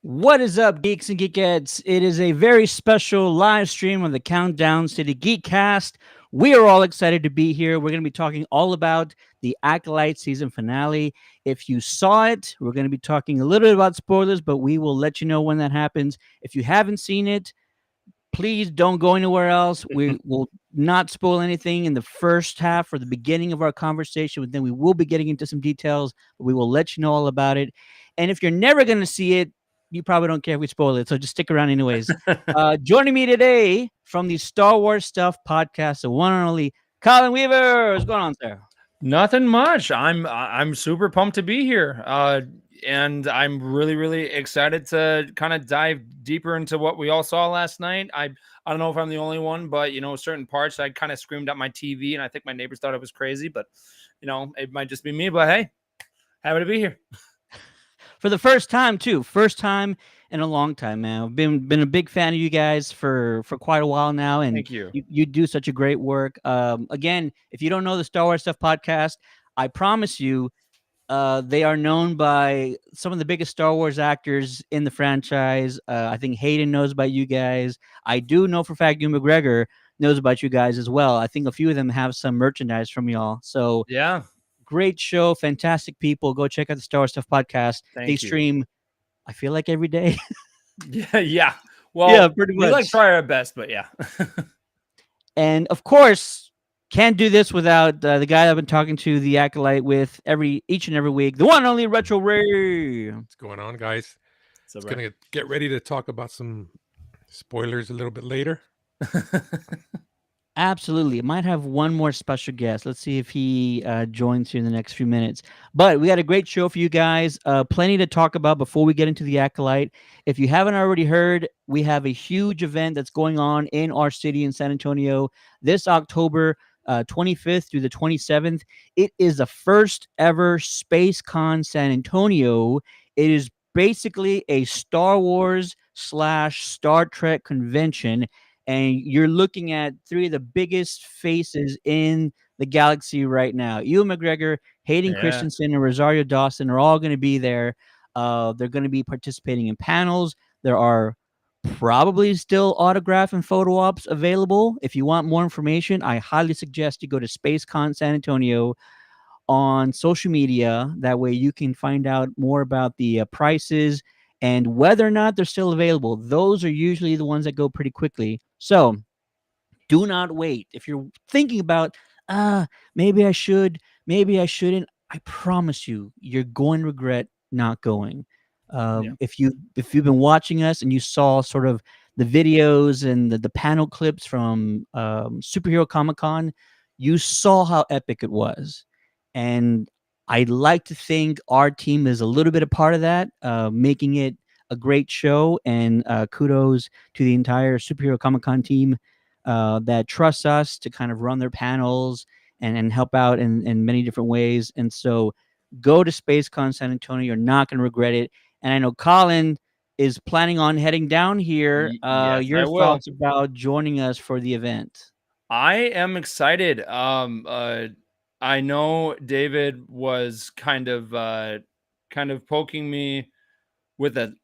What is up, geeks and geekettes? It is a very special live stream of the Countdown to the Geekcast. We are all excited to be here. We're going to be talking all about the Acolyte season finale. If you saw it, we're going to be talking a little bit about spoilers, but we will let you know when that happens. If you haven't seen it, please don't go anywhere else. We will not spoil anything in the first half or the beginning of our conversation, but then we will be getting into some details. We will let you know all about it. And if you're never going to see it, you probably don't care if we spoil it. So just stick around anyways. Joining me today from the Star Wars Stuff podcast, the one and only Colin Weaver. What's going on, sir? Nothing much. I'm super pumped to be here. And I'm really excited to kind of dive deeper into what we all saw last night. I don't know if I'm the only one, but certain parts I kind of screamed at my TV, and I think my neighbors thought it was crazy, but it might just be me. But hey, happy to be here. For the first time too. First time in a long time, man. I've been a big fan of you guys for quite a while now, and Thank you. You do such a great work. Again, if you don't know the Star Wars Stuff podcast, I promise you, they are known by some of the biggest Star Wars actors in the franchise. I think Hayden knows about you guys. I do know for a fact Ewan McGregor knows about you guys as well. I think a few of them have some merchandise from y'all. So Yeah. great show, fantastic people. Go check out the Star Wars Stuff podcast. Thank They you. stream, I feel like every day. Yeah. Well, Yeah, pretty we much. try our best, but yeah. And of course, can't do this without the guy I've been talking to, the Acolyte, with each and every week, the one and only Retro Ray. What's going on, guys? So It's gonna get ready to talk about some spoilers a little bit later. Absolutely. It might have one more special guest. Let's see if he joins here in the next few minutes. But we got a great show for you guys. Plenty to talk about before we get into the Acolyte. If you haven't already heard, we have a huge event that's going on in our city in San Antonio this October 25th through the 27th. It is the first ever SpaceCon San Antonio. It is basically a Star Wars / Star Trek convention, and you're looking at three of the biggest faces in the galaxy right now. Ewan McGregor, Hayden Christensen, and Rosario Dawson are all going to be there. They're going to be participating in panels. There are probably still autograph and photo ops available. If you want more information, I highly suggest you go to SpaceCon San Antonio on social media. That way you can find out more about the prices and whether or not they're still available. Those are usually the ones that go pretty quickly. So do not wait. If you're thinking about, maybe I should, maybe I shouldn't, I promise you, you're going to regret not going. If you've been watching us and you saw sort of the videos and the panel clips from Superhero Comic-Con, you saw how epic it was. And I'd like to think our team is a little bit a part of that, making it a great show. And kudos to the entire Superhero Comic-Con team that trusts us to kind of run their panels and help out in many different ways. And so go to SpaceCon San Antonio. You're not going to regret it. And I know Colin is planning on heading down here. Yes, your I will. thoughts about joining us for the event? I am excited. I know David was kind of poking me with a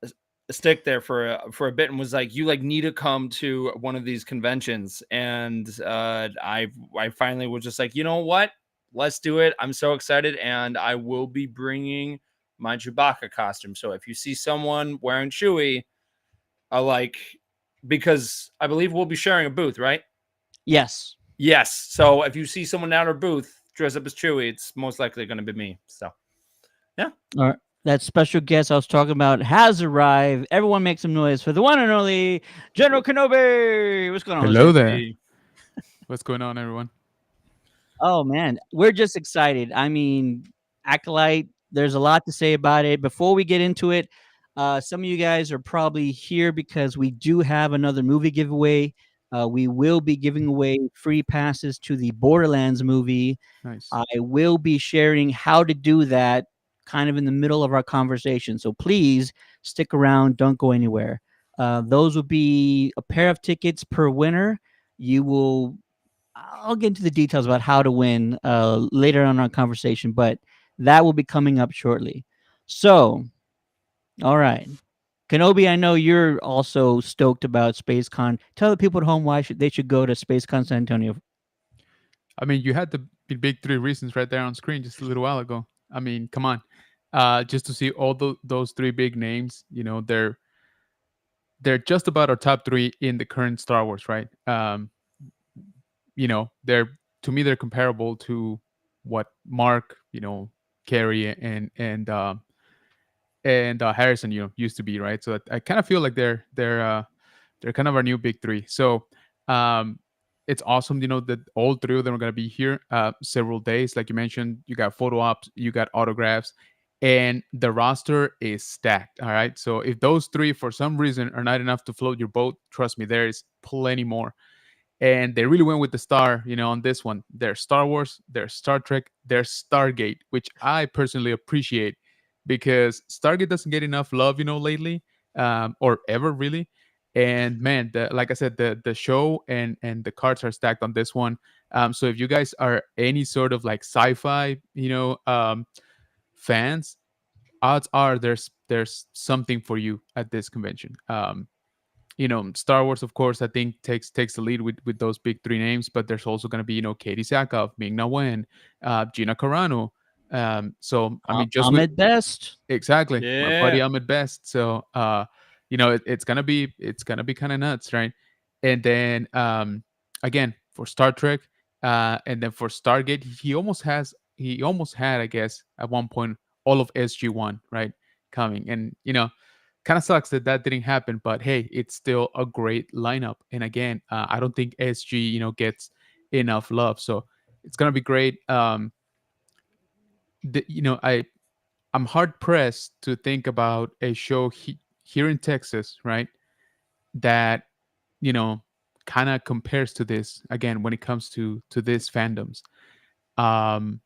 stick there for a bit and was like, "You need to come to one of these conventions." And I finally was just like, you know what? Let's do it. I'm so excited, and I will be bringing my Chewbacca costume. So if you see someone wearing Chewie, because I believe we'll be sharing a booth, right? Yes. Yes. So if you see someone at our booth dressed up as Chewie, it's most likely going to be me. So, yeah. All right. That special guest I was talking about has arrived. Everyone make some noise for the one and only General Kenobi. What's going on? Hello there. What's going on, everyone? Oh, man. We're just excited. I mean, Acolyte, there's a lot to say about it. Before we get into it, some of you guys are probably here because we do have another movie giveaway. We will be giving away free passes to the Borderlands movie. Nice. I will be sharing how to do that kind of in the middle of our conversation. So please stick around. Don't go anywhere. Those will be a pair of tickets per winner. I'll get into the details about how to win later on in our conversation, but that will be coming up shortly. So, all right. Kenobi, I know you're also stoked about SpaceCon. Tell the people at home why they should go to SpaceCon San Antonio. I mean, you had the big three reasons right there on screen just a little while ago. I mean, come on, just to see all those three big names. They're just about our top three in the current Star Wars, right? They're, to me, they're comparable to what Mark, Carrie and Harrison, used to be, right? So I kind of feel like they're kind of our new big three. So um, it's awesome, that all three of them are gonna be here several days. Like you mentioned, you got photo ops, you got autographs, and the roster is stacked. All right. So if those three for some reason are not enough to float your boat, trust me, there is plenty more. And they really went with the star, on this one. There's Star Wars, there's Star Trek, there's Stargate, which I personally appreciate because Stargate doesn't get enough love, lately, or ever really. And man, like I said, the show and the cards are stacked on this one. So if you guys are any sort of like sci-fi, fans, odds are there's something for you at this convention. Star Wars, of course, I think takes the lead with those big three names, but there's also going to be, Katie Sackhoff, Ming Na Wen, Gina Carano. So I mean, just with Ahmed Best. exactly my Yeah. buddy Ahmed Best. So it's gonna be kind of nuts, right? And then again for Star Trek, and then for Stargate, he almost had, I guess, at one point all of SG1 right coming, and kind of sucks that didn't happen, but hey, it's still a great lineup. And again, I don't think SG gets enough love, so it's gonna be great. I'm hard pressed to think about a show here in Texas, right, that you know kind of compares to this again when it comes to these fandoms. um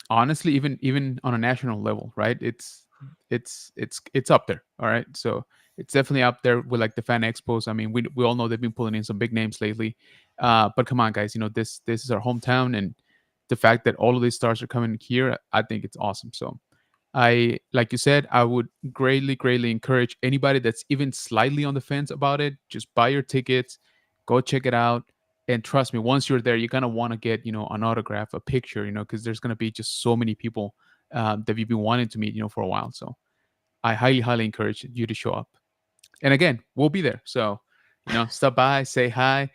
Honestly, even on a national level, right? It's up there. All right, so it's definitely up there with like the fan expos. I mean, we all know they've been pulling in some big names lately, but come on, guys, this is our hometown, and the fact that all of these stars are coming here, I think it's awesome. So like you said, I would greatly, greatly encourage anybody that's even slightly on the fence about it, just buy your tickets, go check it out. And trust me, once you're there, you're gonna want to get, an autograph, a picture, because there's gonna be just so many people that you've been wanting to meet, for a while. So I highly, highly encourage you to show up. And again, we'll be there. So, stop by, say hi.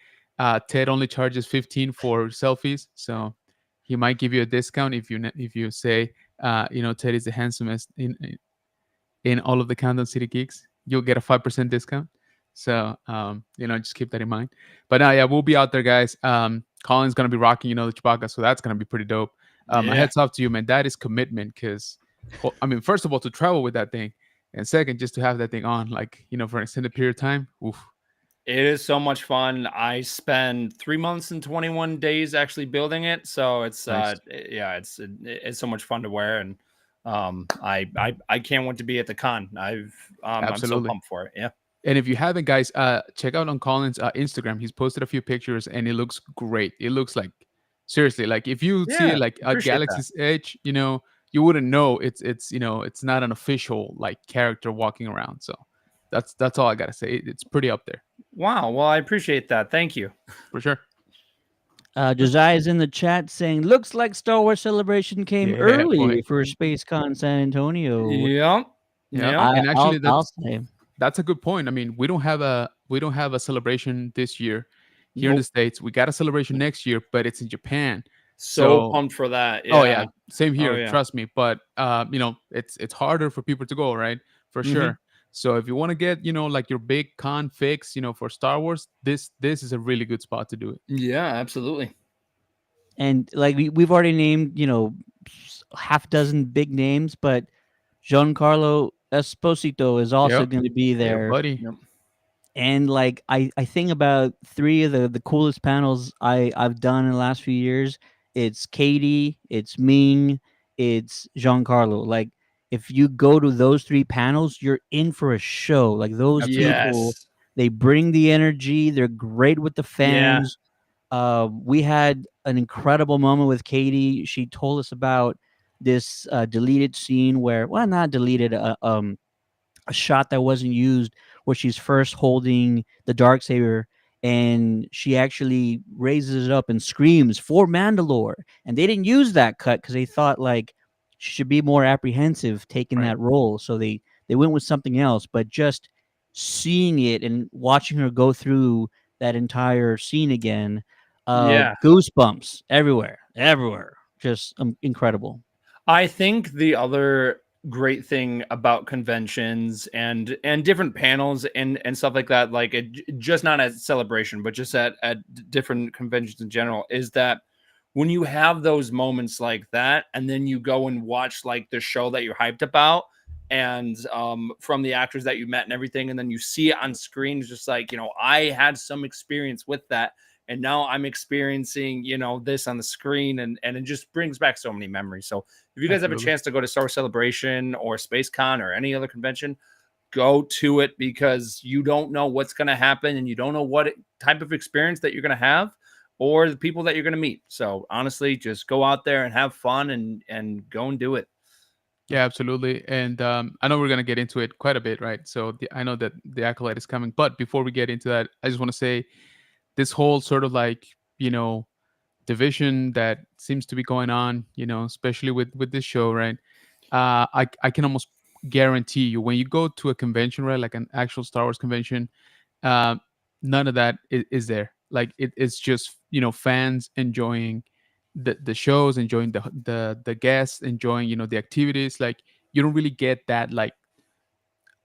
Ted only charges 15 for selfies, so he might give you a discount if you say, Ted is the handsomest in all of the Countdown City Geeks. You'll get a 5% discount. So, just keep that in mind. But yeah, we'll be out there, guys. Colin's gonna be rocking, the Chewbacca, so that's gonna be pretty dope. My Yeah. heads off to you, man. That is commitment, because, I mean, first of all, to travel with that thing, and second, just to have that thing on, like, for an extended period of time. Oof. It is so much fun. I spend 3 months and 21 days actually building it, so it's Nice. yeah, it's so much fun to wear, and I can't wait to be at the con. I'm so Absolutely. pumped for it. Yeah. And if you haven't, guys, check out on Colin's Instagram. He's posted a few pictures, and it looks great. It looks like, seriously, like if you see Yeah, it like at appreciate that. Galaxy's Edge, you wouldn't know it's not an official like character walking around. So that's all I gotta say. It's pretty up there Wow. Well, I appreciate that. Thank you. for sure. Josiah's in the chat saying, "Looks like Star Wars Celebration came Yeah, early boy. for SpaceCon San Antonio." Yep. Yeah, Yep. and actually, I'll say, that's a good point. I mean, we don't have a celebration this year here in the Nope. States. We got a celebration next year, but it's in Japan. So So pumped for that. oh Yeah. yeah, same Oh here. yeah. Trust me. But it's harder for people to go, right? For Mhm. sure. So if you want to get like your big con fix, for Star Wars, this is a really good spot to do it. Yeah, absolutely. and like we've already named, half dozen big names, but Giancarlo Esposito is also Yep. going to be Yeah, there. buddy. Yep. And like I think about three of the coolest panels I've done in the last few years. It's Katie, it's Ming, it's Giancarlo. Like if you go to those three panels, you're in for a show. Like those Absolutely. people, Yes. they bring the energy. They're great with the Yeah. fans. We had an incredible moment with Katie. She told us about this deleted scene where, well, not deleted, a shot that wasn't used where she's first holding the dark saber and she actually raises it up and screams for Mandalore. And they didn't use that cut because they thought like she should be more apprehensive taking Right. that role. So they went with something else. But just seeing it and watching her go through that entire scene again, Yeah. goosebumps everywhere, everywhere. Just incredible. I think the other great thing about conventions and different panels and stuff like that, like just not at celebration, but just at different conventions in general, is that when you have those moments like that, and then you go and watch like the show that you're hyped about, and from the actors that you met and everything, and then you see it on screen, it's just like, I had some experience with that. And now I'm experiencing, this on the screen, and it just brings back so many memories. So if you guys have a Absolutely. chance to go to Star Wars Celebration or Space Con or any other convention, go to it, because you don't know what's going to happen, and you don't know what type of experience that you're going to have or the people that you're going to meet. So honestly, just go out there and have fun and go and do it. Yeah, absolutely. And I know we're gonna get into it quite a bit, right? So I know that the acolyte is coming, but before we get into that, I just want to say this whole sort of like division that seems to be going on, especially with this show, right? I can almost guarantee you when you go to a convention, right, like an actual Star Wars convention, uh, none of that is there. Like it's just fans enjoying the shows, enjoying the guests, enjoying the activities. Like you don't really get that, like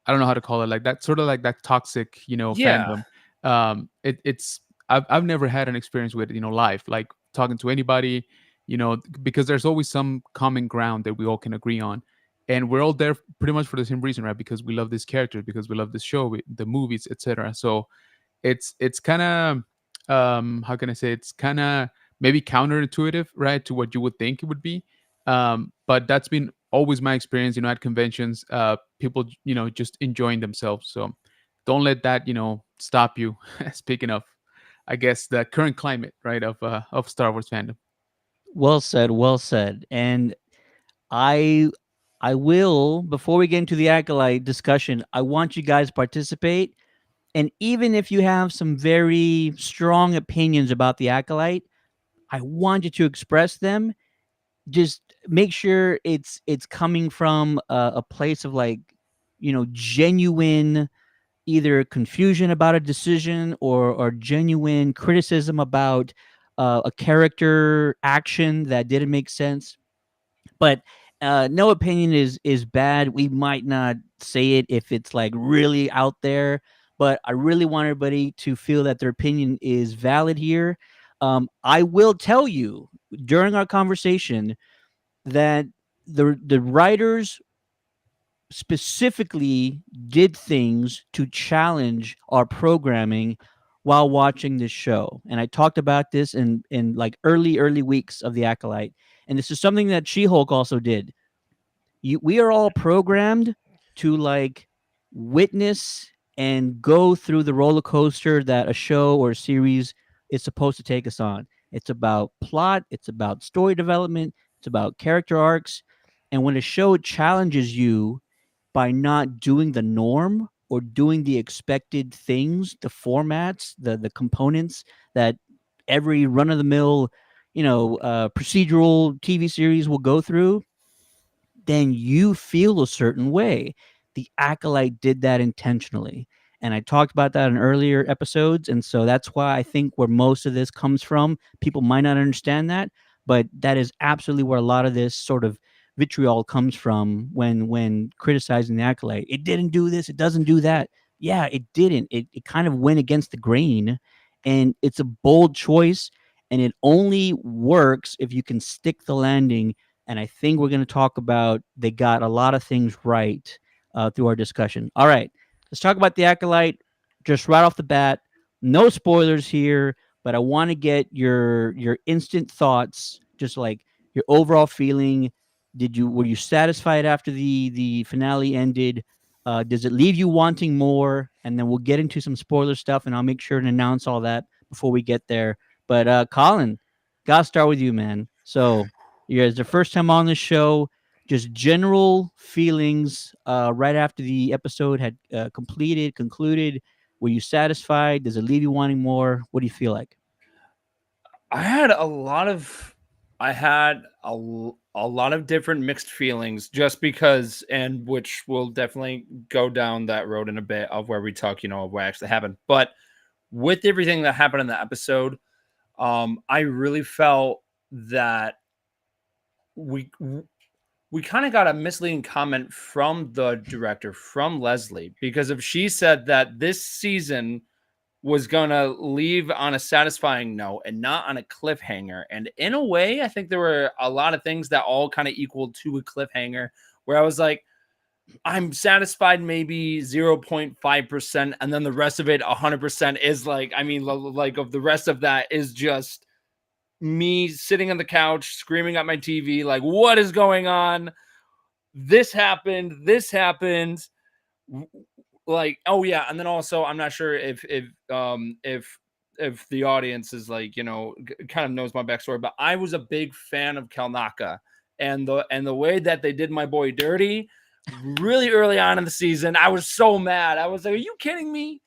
I don't know how to call it, like that sort of like that toxic Yeah. fandom. It's I've never had an experience with live, like talking to anybody, because there's always some common ground that we all can agree on, and we're all there pretty much for the same reason, right? Because we love this character, because we love this show, the movies, etc. So it's kind of how can I say, it's kind of maybe counterintuitive, right, to what you would think it would be. But that's been always my experience, at conventions, people just enjoying themselves. So don't let that stop you. Speaking of, I guess, the current climate, right, of Star Wars fandom. Well said, well said. And I I will, before we get into the acolyte discussion, I want you guys to participate. And even if you have some very strong opinions about the acolyte, I want you to express them. Just make sure it's coming from a place of like, genuine either confusion about a decision or genuine criticism about a character action that didn't make sense. But no opinion is bad. We might not say it if it's like really out there, but I really want everybody to feel that their opinion is valid here. I will tell you during our conversation that the writers specifically did things to challenge our programming while watching this show. And I talked about this in like early weeks of the Acolyte. And this is something that She-Hulk also did. We are all programmed to like witness and go through the roller coaster that a show or a series is supposed to take us on. It's about plot, it's about story development, it's about character arcs. And when a show challenges you by not doing the norm or doing the expected things, the formats, the components that every run of the mill, procedural TV series will go through, then you feel a certain way. The Acolyte did that intentionally. And I talked about that in earlier episodes. And so that's why I think where most of this comes from, people might not understand that, but that is absolutely where a lot of this sort of vitriol comes from when criticizing the Acolyte. It didn't do this, it doesn't do that. Yeah, it didn't. It kind of went against the grain. And it's a bold choice. And it only works if you can stick the landing, and I think we're going to talk about they got a lot of things right through our discussion. All right, let's talk about the Acolyte just right off the bat. No spoilers here, but I want to get your instant thoughts, just like your overall feeling. Were you satisfied after the finale ended? Does it leave you wanting more? And then we'll get into some spoiler stuff, and I'll make sure to announce all that before we get there. But Colin, gotta start with you, man. So it's the first time on the show. just general feelings right after the episode had concluded. Were you satisfied? Does it leave you wanting more? What do you feel like? I had a lot of I had a lot of different mixed feelings just because, and which will definitely go down that road in a bit of where we talk, what actually happened. But with everything that happened in the episode, I really felt that we we kind of got a misleading comment from the director, from Leslie, because if she said that this season was gonna leave on a satisfying note and not on a cliffhanger. And in a way, I think there were a lot of things that all kind of equaled to a cliffhanger where I was like, I'm satisfied maybe 0.5%, and then the rest of it 100% is like, I mean, like of the rest of that is just me sitting on the couch screaming at my TV, like, what is going on? This happened. Like, oh yeah, and then also I'm not sure if the audience is like, kind of knows my backstory, but I was a big fan of Kalnaka, and the way that they did my boy dirty really early on in the season. I was so mad. I was like, are you kidding me?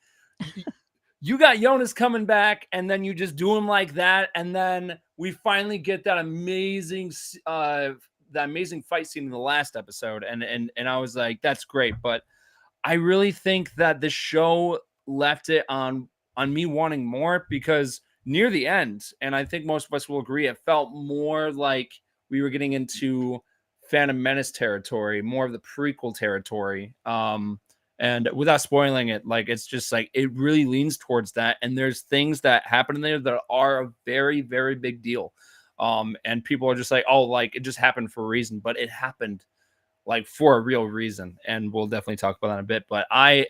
You got Jonas coming back, and then you just do him like that, and then we finally get that amazing fight scene in the last episode, and I was like, that's great. But I really think that the show left it on me wanting more, because near the end, and I think most of us will agree, it felt more like we were getting into Phantom Menace territory, more of the prequel territory. And without spoiling it, like, it's just like it really leans towards that. And there's things that happen in there that are a very, very big deal. And people are just like, oh, like it just happened for a reason, but it happened like for a real reason. And we'll definitely talk about that in a bit. But I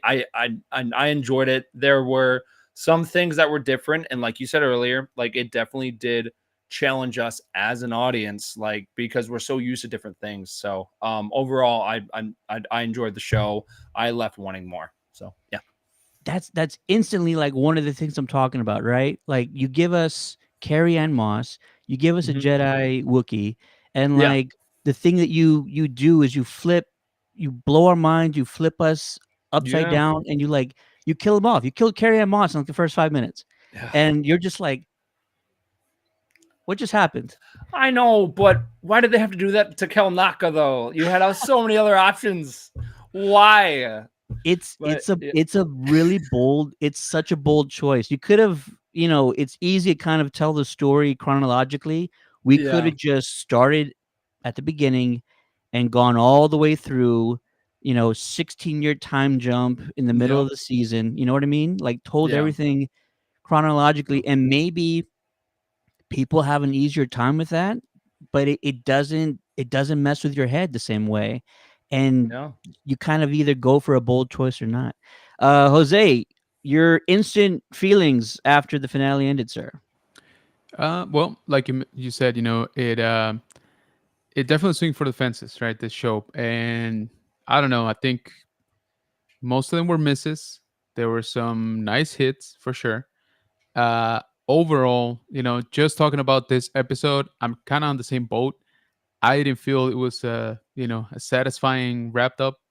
enjoyed it. There were some things that were different, and like you said earlier, like it definitely did challenge us as an audience, like because we're so used to different things. So overall, I enjoyed the show. I left wanting more. So yeah. That's instantly like one of the things I'm talking about, right? Like you give us Carrie Ann Moss, you give us a Mhm. Jedi Wookiee, and Yeah. like the thing that you do is you blow our minds, you flip us upside Yeah. down, and you kill them off. You kill Carrie Ann Moss in like the first 5 minutes, Yeah. and you're just like, what just happened? I know, but why did they have to do that to Kelnaka though? You had so many other options. Why? But It's a really bold, it's such a bold choice. You could have, it's easy to kind of tell the story chronologically. We could yeah, have just started at the beginning and gone all the way through, 16-year time jump in the middle yep, of the season. You know what I mean? Like told yeah, everything chronologically, and maybe people have an easier time with that, but it doesn't mess with your head the same way. And yeah. you kind of either go for a bold choice or not. Jose, your instant feelings after the finale ended, sir. Well, like you said, it definitely swing for the fences, right? This show, and I don't know. I think most of them were misses. There were some nice hits for sure. Uh, Overall, just talking about this episode, I'm kind of on the same boat. I didn't feel it was a satisfying wrapped up,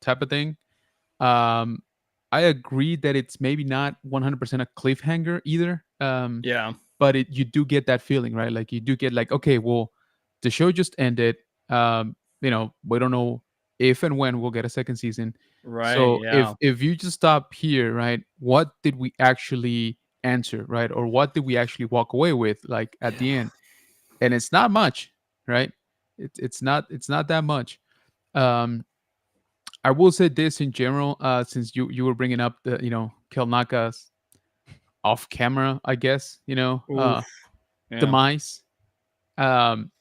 type of thing. Um, I agree that it's maybe not 100% a cliffhanger either. Yeah, But you do get that feeling, right? Like you do get like, okay, well, the show just ended. We don't know if and when we'll get a second season. right. So if Yeah, if you just stop here, right? What did we actually answer, right? Or what did we actually walk away with, like at the yeah, end? And it's not much, right? It's not that much. Um, I will say this in general, since you were bringing up the Kelnaka's off camera, I guess oof, yeah, demise. Um,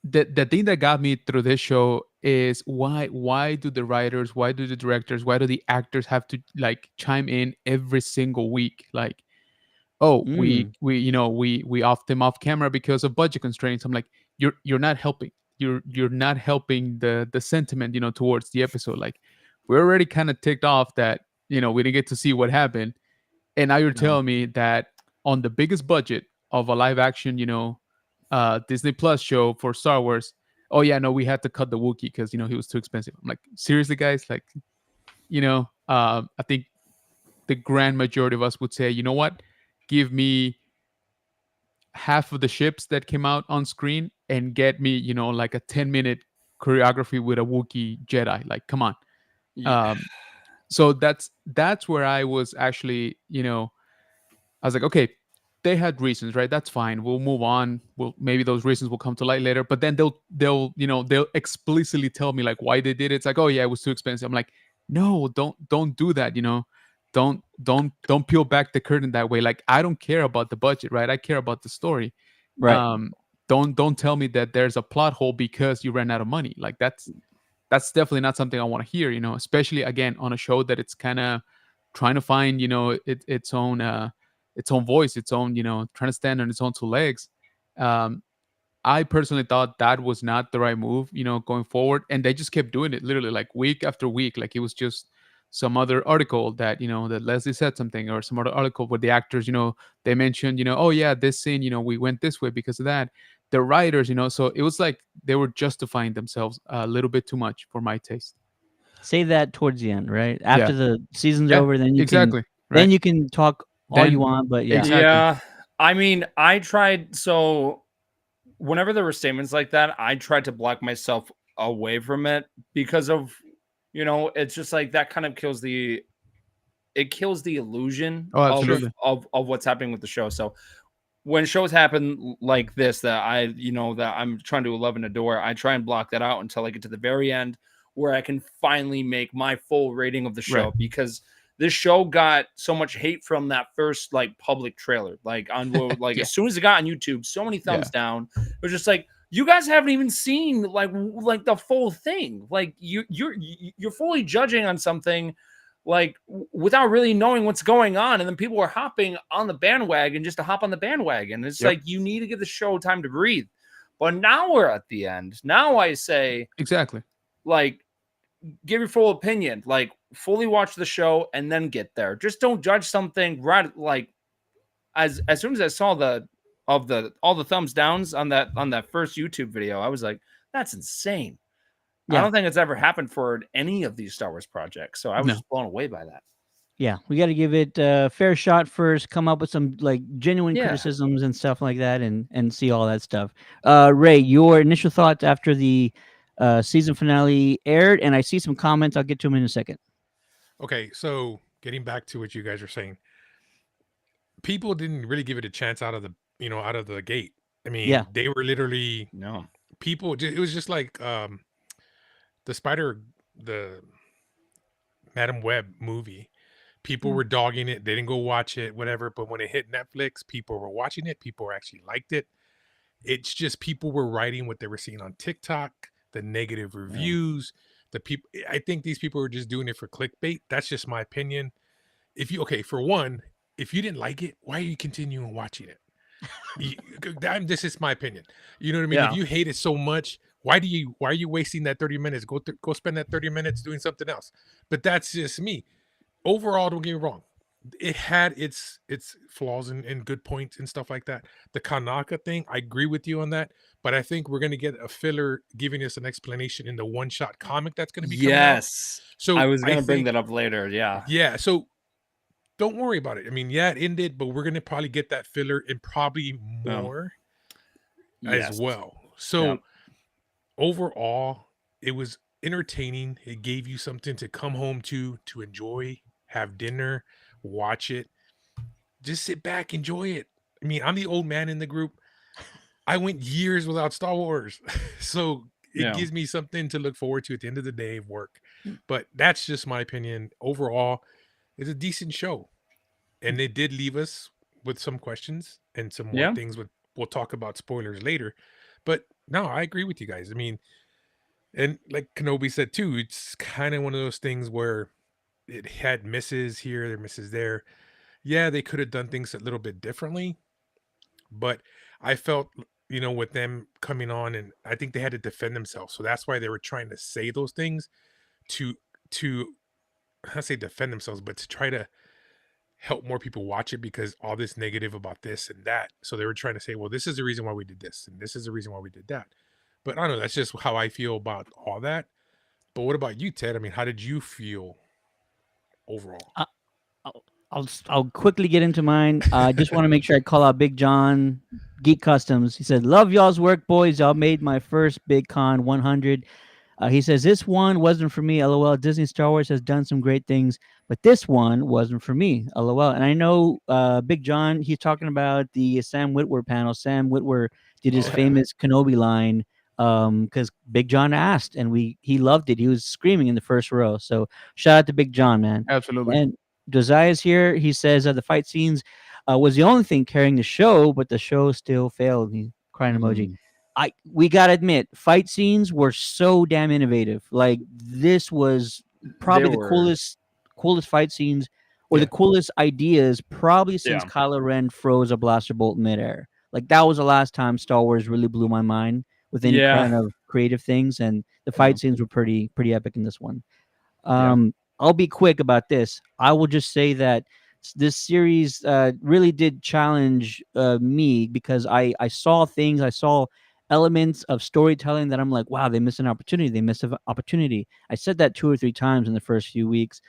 the thing that got me through this show is why do the writers, why do the directors, why do the actors have to like chime in every single week? Like, oh, we Mm, we we off them off camera because of budget constraints. I'm like, you're not helping. You're not helping the sentiment towards the episode. Like, we're already kind of ticked off that we didn't get to see what happened, and now you're no, telling me that on the biggest budget of a live action Disney Plus show for Star Wars, oh yeah, no, we had to cut the Wookiee because he was too expensive. I'm like, seriously, guys, like, I think the grand majority of us would say, you know what, give me half of the ships that came out on screen and get me, like a 10-minute choreography with a Wookiee Jedi. Like, come on. Yeah. So that's where I was actually, I was like, okay, they had reasons, right? That's fine. We'll move on. Maybe those reasons will come to light later. But then they'll explicitly tell me like why they did it. It's like, oh yeah, it was too expensive. I'm like, no, don't do that. Don't peel back the curtain that way. Like, I don't care about the budget, right? I care about the story. Right. Don't tell me that there's a plot hole because you ran out of money. Like, that's definitely not something I want to hear. Especially again on a show that it's kind of trying to find its own voice, its own, trying to stand on its own two legs. um I personally thought that was not the right move, going forward, and they just kept doing it literally like week after week. Like, it was just some other article that that Leslie said something, or some other article where the actors, they mentioned, oh yeah, this scene, we went this way because of that. The writers, so it was like they were justifying themselves a little bit too much for my taste. Say that towards the end, right? After Yeah. the season's Yeah, over, then you exactly. then Right. you can talk all you Then want, but yeah. exactly. Yeah. I mean, I tried. So whenever there were statements like that, I tried to block myself away from it because of, it's just like that kind of kills the illusion Oh, of absolutely. of what's happening with the show. So when shows happen like this that that I'm trying to love and adore, I try and block that out until I get to the very end where I can finally make my full rating of the show, Right. because this show got so much hate from that first like public trailer. Like Yeah. as soon as it got on YouTube, so many thumbs Yeah. down. It was just like, you guys haven't even seen like the full thing. Like you're fully judging on something like without really knowing what's going on, and then people are hopping on the bandwagon just to hop on the bandwagon. It's Yep. like, you need to give the show time to breathe. But now we're at the end. Now I say, Exactly. like, give your full opinion, like fully watch the show and then get there. Just don't judge something right. Like, as soon as I saw all the thumbs downs on that first YouTube video, I was like, that's insane. I Yeah. don't think it's ever happened for any of these Star Wars projects. So I was No. just blown away by that. Yeah, we got to give it a fair shot first. Come up with some like genuine Yeah. criticisms and stuff like that, and see all that stuff. Ray, your initial thoughts after the season finale aired, and I see some comments. I'll get to them in a second. Okay, so getting back to what you guys are saying, people didn't really give it a chance out of the gate. I mean, Yeah. they were literally No. people. It was just like the Madam Web movie. People were dogging it. They didn't go watch it, whatever. But when it hit Netflix, people were watching it. People actually liked it. It's just people were writing what they were seeing on TikTok, the negative reviews, the people. I think these people were just doing it for clickbait. That's just my opinion. For one, if you didn't like it, why are you continuing watching it? This is my opinion. You know what I mean? Yeah. If you hate it so much, why are you wasting that 30 minutes? Go spend that 30 minutes doing something else. But that's just me. Overall, don't get me wrong. It had its flaws and good points and stuff like that. The Kanaka thing, I agree with you on that, but I think we're gonna get a filler giving us an explanation in the one-shot comic that's gonna be coming out. Yes. So I was I gonna bring think- that up later. Yeah. Yeah, so don't worry about it. I mean, yeah, it ended, but we're gonna probably get that filler and probably more as Yes. well. So Yep. overall, it was entertaining. It gave you something to come home to enjoy, have dinner, watch it. Just sit back, enjoy it. I mean, I'm the old man in the group. I went years without Star Wars. So it Yeah. gives me something to look forward to at the end of the day of work. But that's just my opinion. Overall, it's a decent show. And they did leave us with some questions and some more Yeah. things we'll talk about spoilers later. But no, I agree with you guys. I mean, and like Kenobi said too, it's kind of one of those things where it had misses here, there misses there. Yeah, they could have done things a little bit differently, but I felt, with them coming on, and I think they had to defend themselves. So that's why they were trying to say those things to I say defend themselves, but to try to help more people watch it, because all this negative about this and that. So they were trying to say, well, this is the reason why we did this, and this is the reason why we did that. But I don't know. That's just how I feel about all that. But what about you, Ted? I mean, how did you feel overall? Uh, I'll quickly get into mine. I just want to make sure I call out Big John, Geek Customs. He said, "Love y'all's work, boys. Y'all made my first Big Con 100." He says, "This one wasn't for me. LOL. Disney Star Wars has done some great things, but this one wasn't for me. LOL." And I know Big John, he's talking about the Sam Witwer panel. Sam Witwer did his Oh yeah. famous Kenobi line because Big John asked, and he loved it. He was screaming in the first row. So shout out to Big John, man. Absolutely. And Josiah's here. He says the fight scenes was the only thing carrying the show, but the show still failed. He crying emoji. We gotta admit, fight scenes were so damn innovative. Like this was probably the were. coolest fight scenes or the Yeah. coolest ideas probably since Yeah. Kylo Ren froze a blaster bolt midair. Like that was the last time Star Wars really blew my mind with any Yeah. kind of creative things, and the Yeah. fight scenes were pretty epic in this one. Yeah. I'll be quick about this. I will just say that this series really did challenge me because I saw things, I saw elements of storytelling that I'm like, wow, they missed an opportunity. They missed an opportunity. I said that 2 or 3 times in the first few weeks.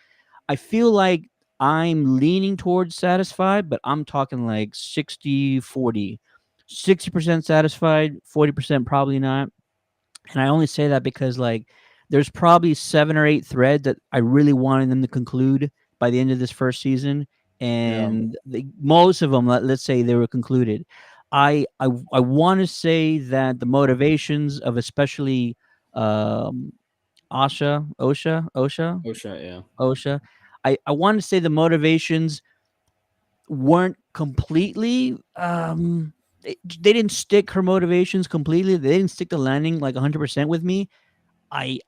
I feel like I'm leaning towards satisfied, but I'm talking like 60-40. 60% satisfied, 40% probably not. And I only say that because like there's probably 7 or 8 threads that I really wanted them to conclude by the end of this first season, Yeah. and most of them, let's say, they were concluded. I want to say that the motivations of especially um, Oh shit. Yeah. Osha, I want to say the motivations weren't completely they didn't stick her motivations completely. They didn't stick the landing like 100% with me. I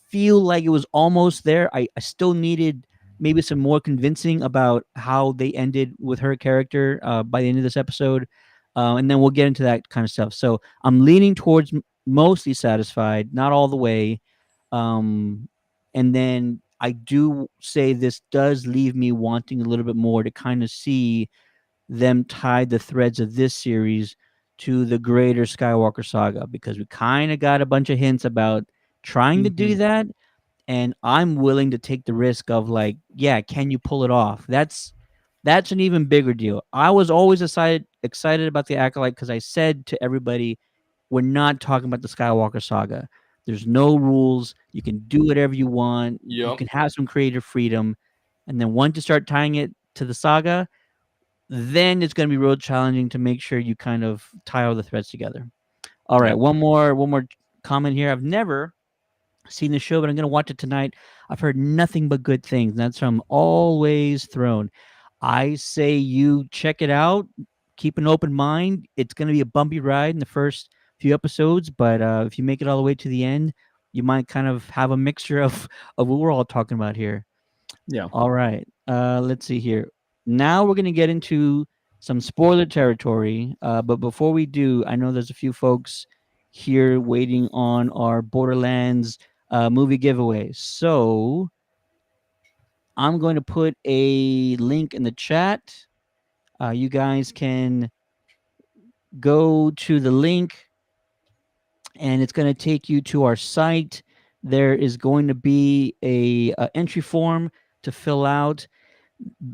feel like it was almost there. I still needed maybe some more convincing about how they ended with her character by the end of this episode, and then we'll get into that kind of stuff. So I'm leaning towards mostly satisfied, not all the way. Um, and then I do say this does leave me wanting a little bit more to kind of see them tie the threads of this series to the greater Skywalker saga because we kind of got a bunch of hints about trying to do Mhm. that, and I'm willing to take the risk of like, yeah, can you pull it off? That's an even bigger deal. I was always excited about the Acolyte because I said to everybody, we're not talking about the Skywalker saga. There's no rules. You can do whatever you want. You Yep. can have some creative freedom. And then once you start tying it to the saga, then it's going to be real challenging to make sure you kind of tie all the threads together. All right, Yep. one more comment here. I've never seen the show, but I'm going to watch it tonight. I've heard nothing but good things. That's from Always Throne. I say you check it out. Keep an open mind. It's going to be a bumpy ride in the first few episodes, but if you make it all the way to the end, you might kind of have a mixture of what we're all talking about here. Yeah. All right. Let's see here. Now we're going to get into some spoiler territory. But before we do, I know there's a few folks here waiting on our Borderlands movie giveaway. So I'm going to put a link in the chat. You guys can go to the link, and it's going to take you to our site. There is going to be a entry form to fill out.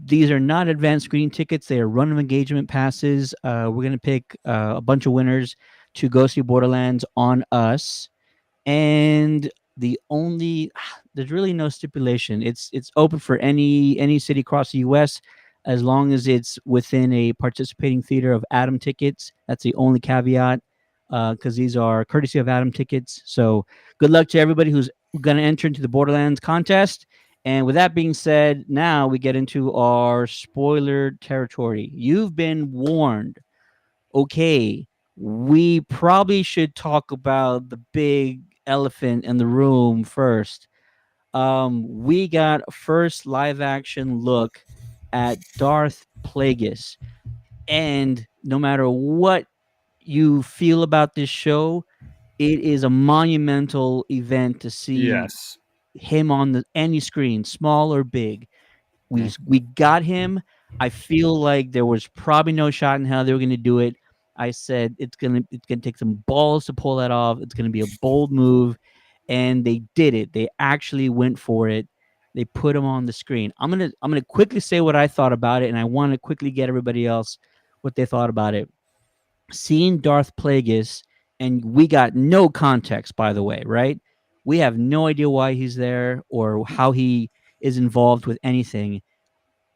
These are not advanced screening tickets. They are run of engagement passes. We're going to pick a bunch of winners to go see Borderlands on us. And the only there's really no stipulation. It's open for any city across the U.S. as long as it's within a participating theater of Atom tickets. That's the only caveat because these are courtesy of Atom tickets. So good luck to everybody who's going to enter into the Borderlands contest. And with that being said, now we get into our spoiler territory. You've been warned. Okay, we probably should talk about the big elephant in the room first. We got a first live action look at Darth Plagueis. And no matter what you feel about this show, it is a monumental event to see Yes. him on any screen, small or big. We got him. I feel like there was probably no shot in hell they were going to do it. I said it's gonna take some balls to pull that off. It's gonna be a bold move, and they did it. They actually went for it. They put him on the screen. I'm gonna quickly say what I thought about it, and I want to quickly get everybody else what they thought about it. Seeing Darth Plagueis, and we got no context, by the way, right? We have no idea why he's there or how he is involved with anything.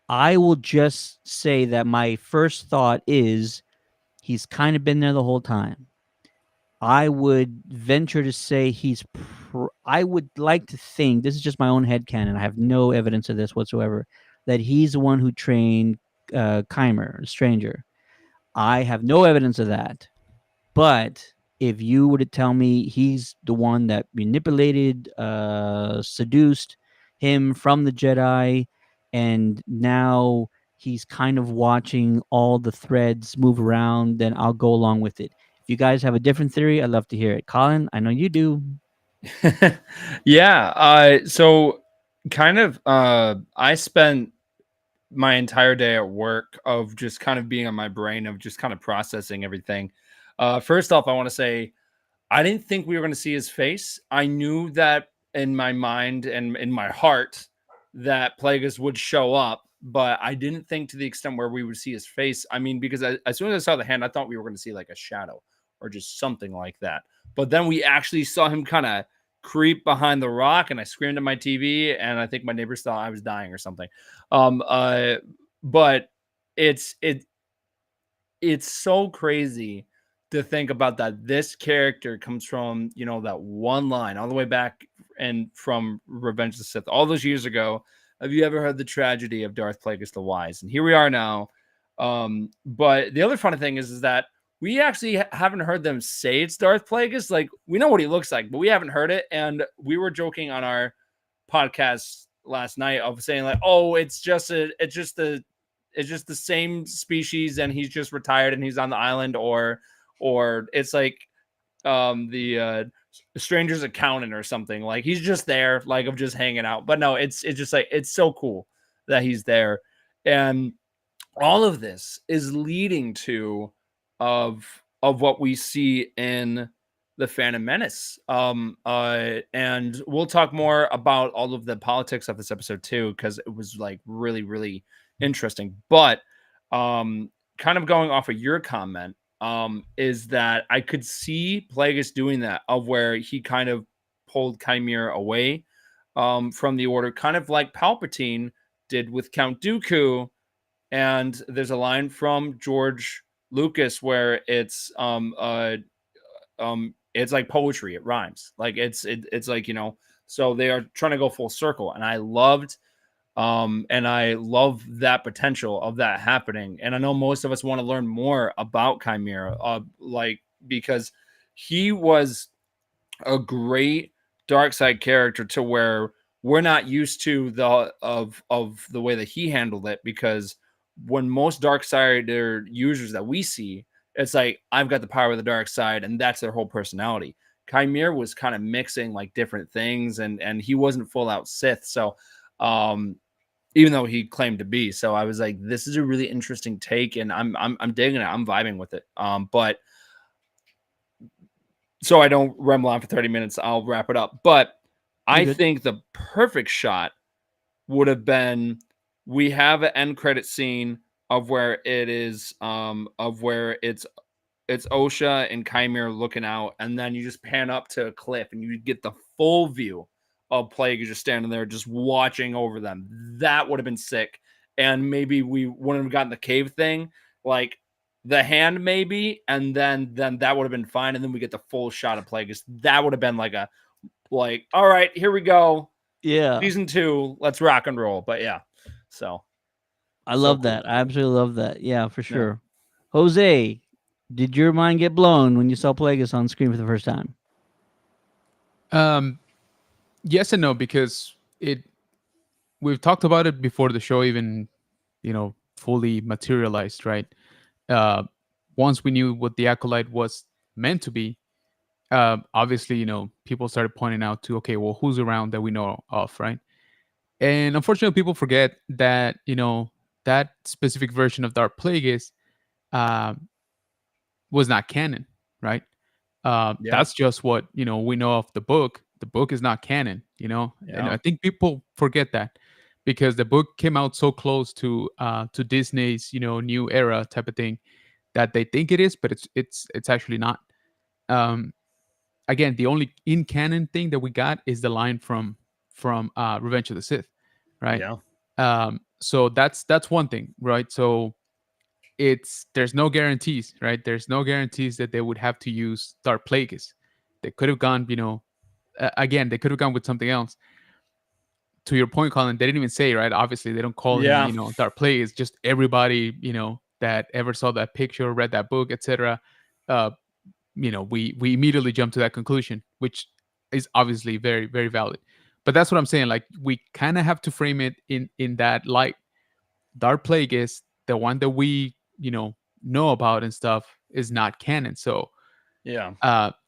I will just say that my first thought is he's kind of been there the whole time. I would venture to say I would like to think, this is just my own headcanon, I have no evidence of this whatsoever, that he's the one who trained Kymer, Stranger. I have no evidence of that. But if you were to tell me he's the one that manipulated, seduced him from the Jedi, and now he's kind of watching all the threads move around, then I'll go along with it. If you guys have a different theory, I'd love to hear it. Colin, I know you do. Yeah. So kind of, I spent my entire day at work of just kind of being on my brain of just kind of processing everything. First off, I want to say I didn't think we were going to see his face. I knew that in my mind and in my heart that Plagueis would show up, but I didn't think to the extent where we would see his face. I mean, because as soon as I saw the hand, I thought we were going to see like a shadow or just something like that. But then we actually saw him kind of creep behind the rock, and I screamed at my TV, and I think my neighbors thought I was dying or something. Um, uh, but it's it it's so crazy to think about that this character comes from, that one line all the way back and from Revenge of the Sith all those years ago. Have you ever heard the tragedy of Darth Plagueis the Wise? And here we are now. But the other funny thing is that we actually haven't heard them say it's Darth Plagueis. Like, we know what he looks like, but we haven't heard it. And we were joking on our podcast last night of saying like, oh, it's just the same species and he's just retired and he's on the island, or it's like the stranger's accountant or something, like he's just there, like, of just hanging out. But no, it's just like, it's so cool that he's there. And all of this is leading to of what we see in the Phantom Menace. And we'll talk more about all of the politics of this episode too, because it was like really, really interesting. But kind of going off of your comment, is that I could see Plagueis doing that, of where he kind of pulled Chimera away from the Order, kind of like Palpatine did with Count Dooku. And there's a line from George Lucas where it's like poetry, it rhymes, like it's like, so they are trying to go full circle, and I love that potential of that happening. And I know most of us want to learn more about Chimera, like, because he was a great dark side character, to where we're not used to of the way that he handled it. Because when most dark side users that we see, it's like, I've got the power of the dark side, and that's their whole personality. Chimera was kind of mixing like different things, and he wasn't full out Sith. So even though he claimed to be. So I was like, this is a really interesting take, and I'm digging it. I'm vibing with it. But so I don't ramble on for 30 minutes, I'll wrap it up. But I think the perfect shot would have been, we have an end credit scene of where it is of where it's Osha and Chimera looking out, and then you just pan up to a cliff and you get the full view of Plague just standing there, just watching over them. That would have been sick. And maybe we wouldn't have gotten the cave thing, like the hand maybe, and then that would have been fine. And then we get the full shot of Plagueis. That would have been like all right, here we go. Yeah. Season 2, let's rock and roll. But yeah, so I love cool. that. I absolutely love that. Yeah, for sure. Yeah. Jose, did your mind get blown when you saw Plagueis on screen for the first time? Yes and no, because we've talked about it before the show even, fully materialized, right? Once we knew what the Acolyte was meant to be, obviously, people started pointing out to, okay, well, who's around that we know of, right? And unfortunately, people forget that, that specific version of Darth Plagueis was not canon, right? Yeah. That's just what we know of the book. The book is not canon, and Yeah. I think people forget that because the book came out so close to Disney's new era type of thing that they think it is, but it's actually not. Um, Again, the only in canon thing that we got is the line from Revenge of the Sith, right? Yeah. So that's one thing, right? So there's no guarantees, right? There's no guarantees that they would have to use Dark Plagueis. They could have gone, again, they could have gone with something else. To your point, Colin, they didn't even say, right? Obviously, they don't call him, Yeah. Dark Plagueis. Just everybody, that ever saw that picture, read that book, etc. Uh, we immediately jump to that conclusion, which is obviously very, very valid. But that's what I'm saying. Like, we kind of have to frame it in that light. Dark Plagueis, the one that we know about and stuff, is not canon. So Yeah.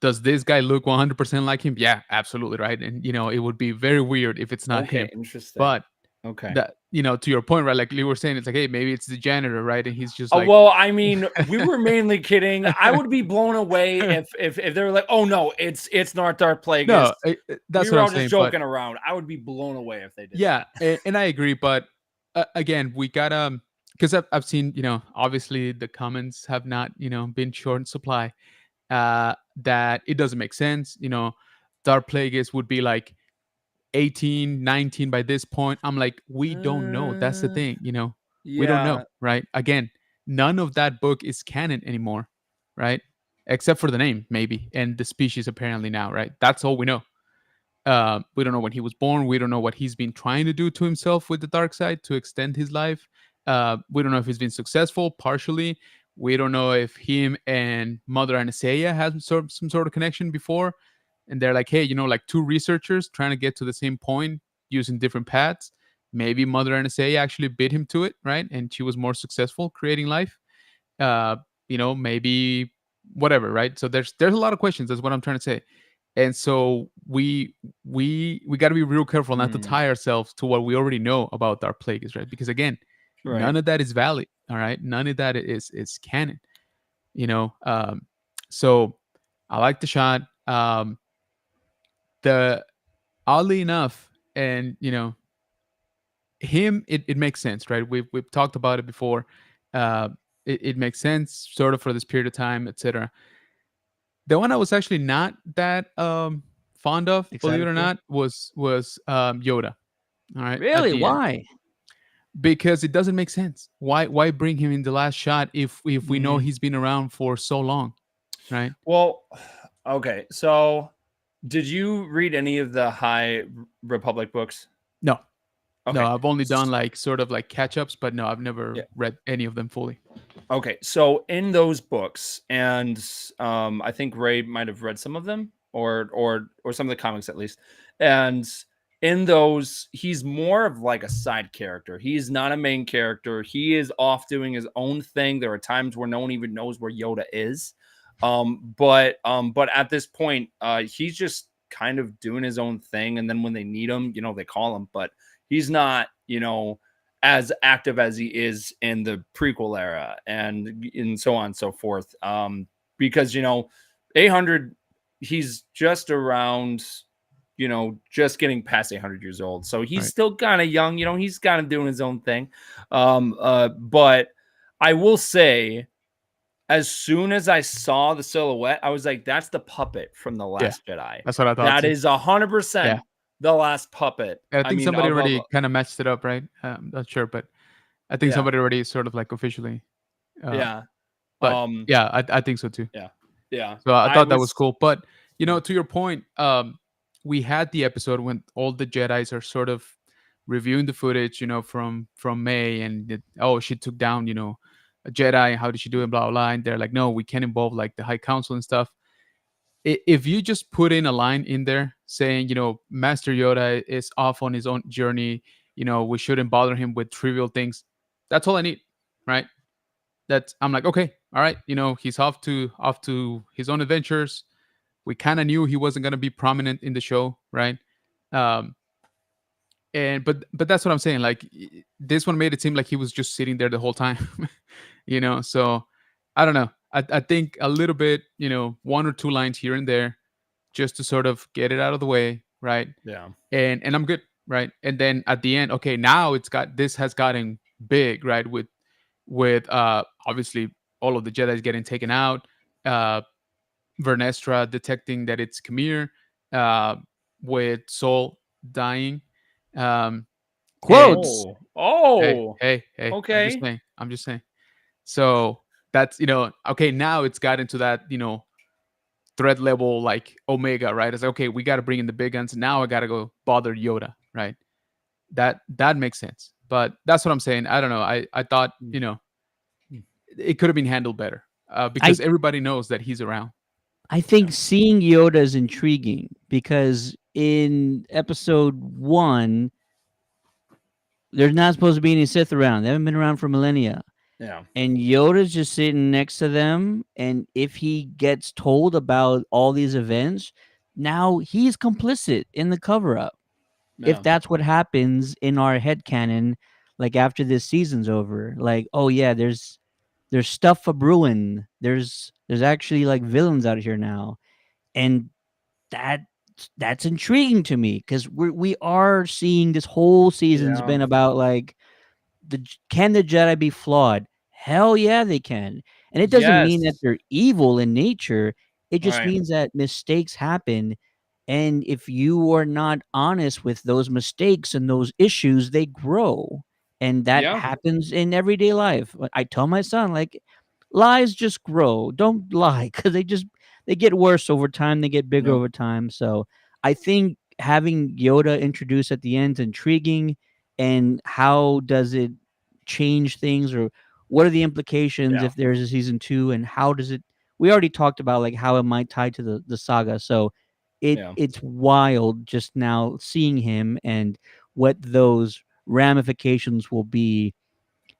does this guy look 100% like him? Yeah, absolutely, right. And it would be very weird if it's not Okay. him. Interesting. But Okay. that to your point, right, like you were saying, it's like, hey, maybe it's the janitor, right? And he's just Oh, like, well, I mean, we were mainly kidding. I would be blown away if they were like, "Oh no, it's not Dark Plagueis." no, We that's were what I'm all just saying. But joking around. I would be blown away if they did. yeah, and I agree. But again, we gotta, because I've seen, obviously the comments have not, been short in supply. That it doesn't make sense. Dark Plagueis would be like 18, 19 by this point. I'm like, we don't know. That's the Uh, thing, we don't yeah. know, right? Again, none of that book is canon anymore, right? Except for the name, maybe, and the species apparently now, right? That's all we know. We don't know when he was born. We don't know what he's been trying to do to himself with the dark side to extend his life. We don't know if he's been successful partially. We don't know if him and Mother Anastasia had some sort of connection before. And they're like, hey, like two researchers trying to get to the same point using different paths. Maybe Mother Anastasia actually bid him to it, right? And she was more successful creating life. Uh, maybe whatever, right? So there's a lot of questions. That's what I'm trying to say. And so we got to be real careful not to Mm, tie ourselves to what we already know about Dark Plagueis, right? Because again, right. none of that is valid. All right, none of that is canon. You know, so I like the shot. The Oddly enough, and him, it makes sense, right? We've talked about it before. Uh, it makes sense, sort of, for this period of time, etc. The one I was actually not that fond of, believe it Excited or for? not, was Yoda. All right, at Really? the end, Why? because it doesn't make sense. Why bring him in the last shot if we know Mm. he's been around for so long, right? Well, okay. So, did you read any of the High Republic books? No, no, Okay. I've only done like sort of like catch ups, but no, I've never Yeah. read any of them fully. Okay. So in those books, and I think Ray might have read some of them, or some of the comics at least. And in those, he's more of like a side character. He's not a main character. He is off doing his own thing. There are times where no one even knows where Yoda is. But at this point, he's just kind of doing his own thing. And then when they need him, they call him. But he's not, as active as he is in the prequel era, and so on and so forth. Because 800, he's just around, just getting past 800 years old, so he's Right. still kind of young. He's kind of doing his own thing. But I will say, as soon as I saw the silhouette, I was like, that's the puppet from The Yeah, Last Jedi. that's what I thought That too. is 100% Yeah, the last puppet. I I think mean, somebody of already kind of matched it up, right? Not sure, but I think yeah, somebody already sort of like officially. Uh, yeah. but yeah, I think so too. Yeah. Yeah. So I I thought that was was cool. But to your point, we had the episode when all the Jedi's are sort of reviewing the footage, from May, and oh, she took down, a Jedi. How did she do it? Blah blah blah. And they're like, no, we can't involve like the High Council and stuff. If you just put in a line in there saying, Master Yoda is off on his own journey, we shouldn't bother him with trivial things. That's all I need, right? I'm like, okay, all right, he's off to his own adventures. We kind of knew he wasn't going to be prominent in the show, right? um and but that's what I'm saying, like, this one made it seem like he was just sitting there the whole time. So I don't know. I think a little bit, one or two lines here and there, just to sort of get it out of the way, right? Yeah. And I'm good, right? And then at the end, okay, now this has gotten big, right? With obviously all of the Jedi's getting taken out, uh Vernestra detecting that it's Khmer, uh with Soul dying. Um and Quotes. Oh. hey, Oh. hey, Okay. I'm just saying. So that's, okay, now it's got into that, threat level like Omega, right? It's like, okay, we got to bring in the big guns. Now I got to go bother Yoda, right? That makes sense. But that's what I'm saying. I don't know. I thought, it could have been handled better, I because everybody knows that he's around. I think seeing Yoda is intriguing because in episode 1, there's not supposed to be any Sith around. They haven't been around for millennia. Yeah. And Yoda's just sitting next to them. And if he gets told about all these events, now he's complicit in the cover up. If Yeah. that's what happens in our head canon, like after this season's over, like, oh yeah, there's stuff a brewing. There's actually like villains out here now. And that that's intriguing to me because we are seeing this whole season's Yeah. been about like can the Jedi be flawed? Hell yeah, they can. And it doesn't mean that Yes. they're evil in nature. It just Right. means that mistakes happen. And if you are not honest with those mistakes and those issues, they grow. And that Yeah. happens in everyday life. I tell my son, like, lies just grow. Don't lie because they get worse over time. They get bigger Yep. over time. So I think having Yoda introduced at the end is intriguing. And how does it change things, or what are the implications Yeah. if there's a season 2, and how does it we already talked about like how it might tie to the saga. So Yeah. it's wild just now seeing him and what those ramifications will be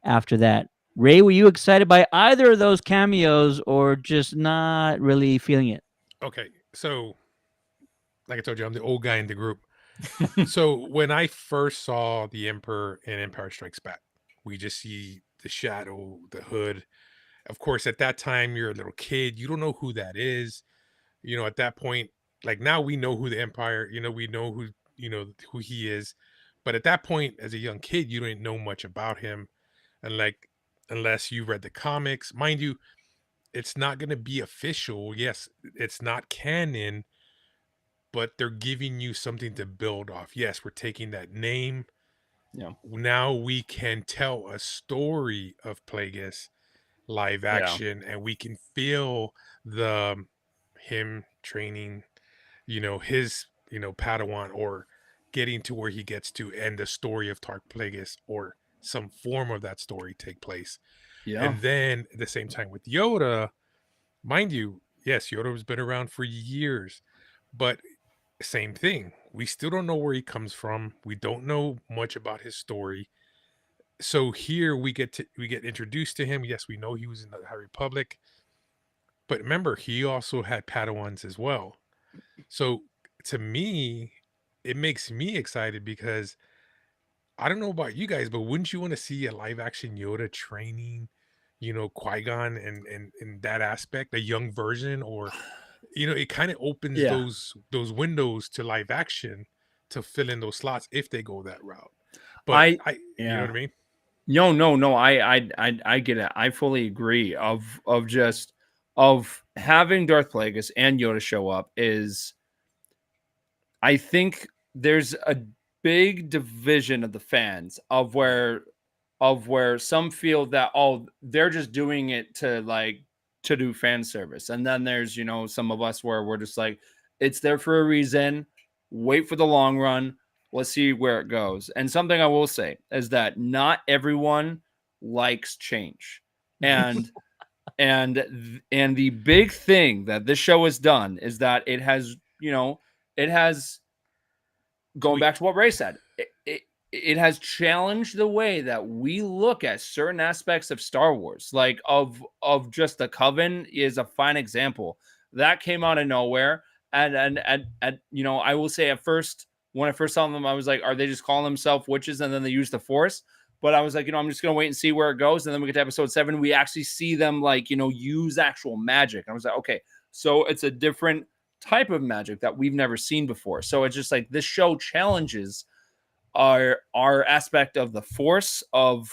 after that. Ray, were you excited by either of those cameos or just not really feeling it? Okay, so like I told you, I'm the old guy in the group. So when I first saw the Emperor in Empire Strikes Back, we just see the shadow, the hood. Of course, at that time, you're a little kid. You don't know who that is. At that point, like now we know who the Empire, we know who he is. But at that point, as a young kid, you didn't know much about him. And like, unless you read the comics, mind you, it's not going to be official. Yes, it's not canon, but they're giving you something to build off. Yes, we're taking that name. Yeah. Now we can tell a story of Plagueis live Yeah. action, and we can feel the him training, his, Padawan, or getting to where he gets to, and the story of Tark Plagueis, or some form of that story take place. Yeah. And then at the same time with Yoda, mind you, yes, Yoda's been around for years, but same thing. We still don't know where he comes from. We don't know much about his story. So here we get introduced to him. Yes, we know he was in the High Republic, but remember, he also had Padawans as well. So to me, it makes me excited because I don't know about you guys, but wouldn't you want to see a live action Yoda training, Qui-Gon, and in that aspect, a young version, or it kind of opens Yeah. those windows to live action to fill in those slots if they go that route. But I you know yeah. what I mean? No. I get it. I fully agree. Of just of having Darth Plagueis and Yoda show up is, I think there's a big division of the fans of where some feel that, oh, they're just doing it to do fan service, and then there's some of us where we're just like, it's there for a reason. Wait for the long run. Let's see where it goes. And something I will say is that not everyone likes change, and and the big thing that this show has done is that it has going back Tweaked. to what Ray said, it has challenged the way that we look at certain aspects of Star Wars. Like of just the Coven is a fine example. That came out of nowhere. And I will say, at first, when I first saw them, I was like, are they just calling themselves witches and then they use the Force? But I was like, I'm just gonna wait and see where it goes. And then we get to episode 7, we actually see them like, use actual magic. And I was like, okay, so it's a different type of magic that we've never seen before. So it's just like this show challenges our aspect of the force of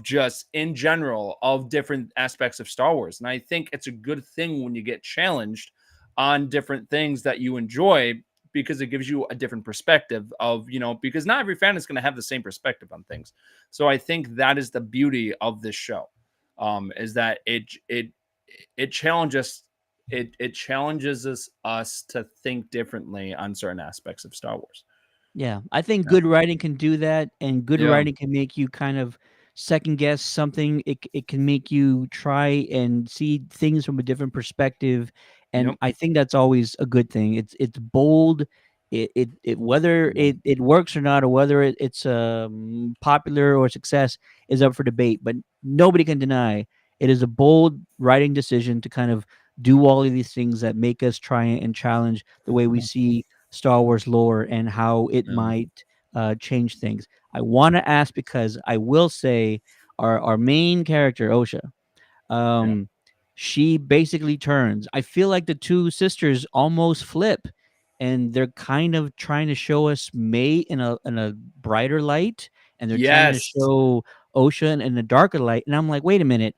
just in general of different aspects of Star Wars. And I think it's a good thing when you get challenged on different things that you enjoy, because it gives you a different perspective of, because not every fan is going to have the same perspective on things. So I think that is the beauty of this show, is that it challenges it challenges us to think differently on certain aspects of Star Wars. Yeah, I think Yeah. good writing can do that, and good Yeah. writing can make you kind of second guess something. It can make you try and see things from a different perspective, and Yep. I think that's always a good thing. It's bold. It whether Yeah. it works or not, or whether it's popular or success is up for debate. But nobody can deny it is a bold writing decision to kind of do all of these things that make us try and challenge the way we see Star Wars lore and how it Yeah. might change things. I want to ask because I will say our main character Osha, Yeah. um, she basically turns. I feel like the two sisters almost flip, and they're kind of trying to show us May in a brighter light, and they're trying to Yes. show Osha in a darker light. And I'm like, wait a minute,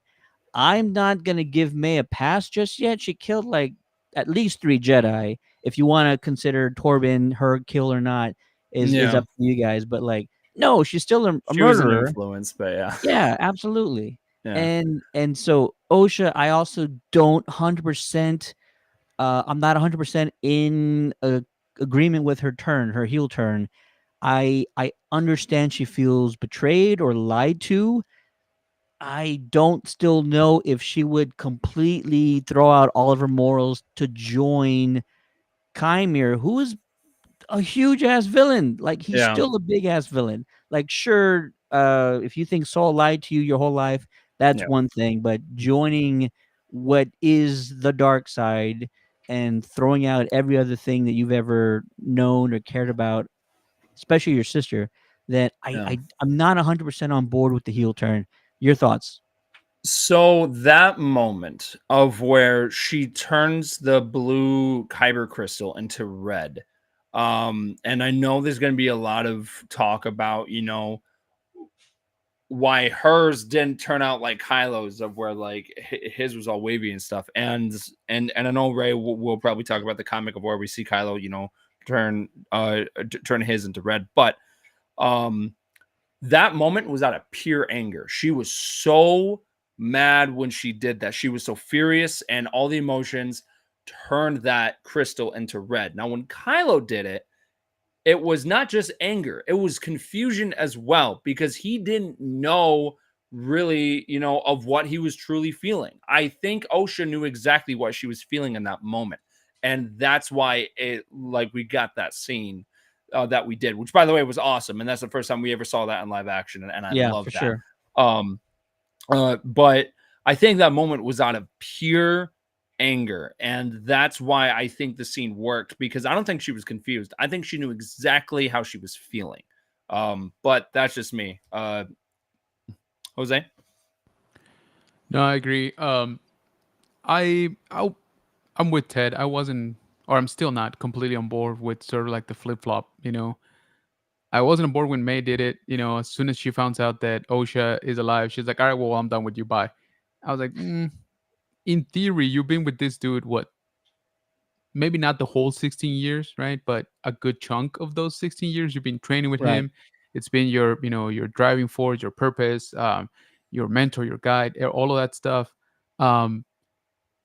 I'm not gonna give May a pass just yet. She killed like at least 3 Jedi. If you want to consider Torben her kill or not is Yeah. up to you guys. But like, no, she's still a She was an murderer. influence, but yeah. Yeah, absolutely. Yeah. And so Osha, I also don't 100%. I'm not 100% in agreement with her heel turn. I understand she feels betrayed or lied to. I don't still know if she would completely throw out all of her morals to join Chimere, who is a huge ass villain. Like he's Yeah. still a big ass villain. Like sure, if you think Saul lied to you your whole life, that's Yeah. one thing. But joining what is the dark side and throwing out every other thing that you've ever known or cared about, especially your sister, that Yeah. I'm not 100% on board with the heel turn. Your thoughts? So that moment of where she turns the blue kyber crystal into red, and I know there's going to be a lot of talk about, why hers didn't turn out like Kylo's, of where like his was all wavy and stuff. And I know Ray will probably talk about the comic of where we see Kylo, turn turn his into red, but um that moment was out of pure anger. She was so mad when she did that. She was so furious, and all the emotions turned that crystal into red. Now, when Kylo did it, it was not just anger, it was confusion as well, because he didn't know really, of what he was truly feeling. I think Osha knew exactly what she was feeling in that moment. And that's why we got that scene that we did, which by the way was awesome. And that's the first time we ever saw that in live action. And I Yeah, love for that. sure. Um, but I think that moment was out of pure anger. And that's why I think the scene worked, because I don't think she was confused. I think she knew exactly how she was feeling. But that's just me. Jose? No, I agree. I I'm with Ted. I wasn't, or I'm still not completely on board with sort of like the flip flop. I wasn't on board when May did it. As soon as she found out that Osha is alive, she's like, "All right, well, I'm done with you. Bye." I was like, in theory, you've been with this dude what? Maybe not the whole 16 years, right? But a good chunk of those 16 years, you've been training with Right. him. It's been your driving force, your purpose, your mentor, your guide, all of that stuff. Um,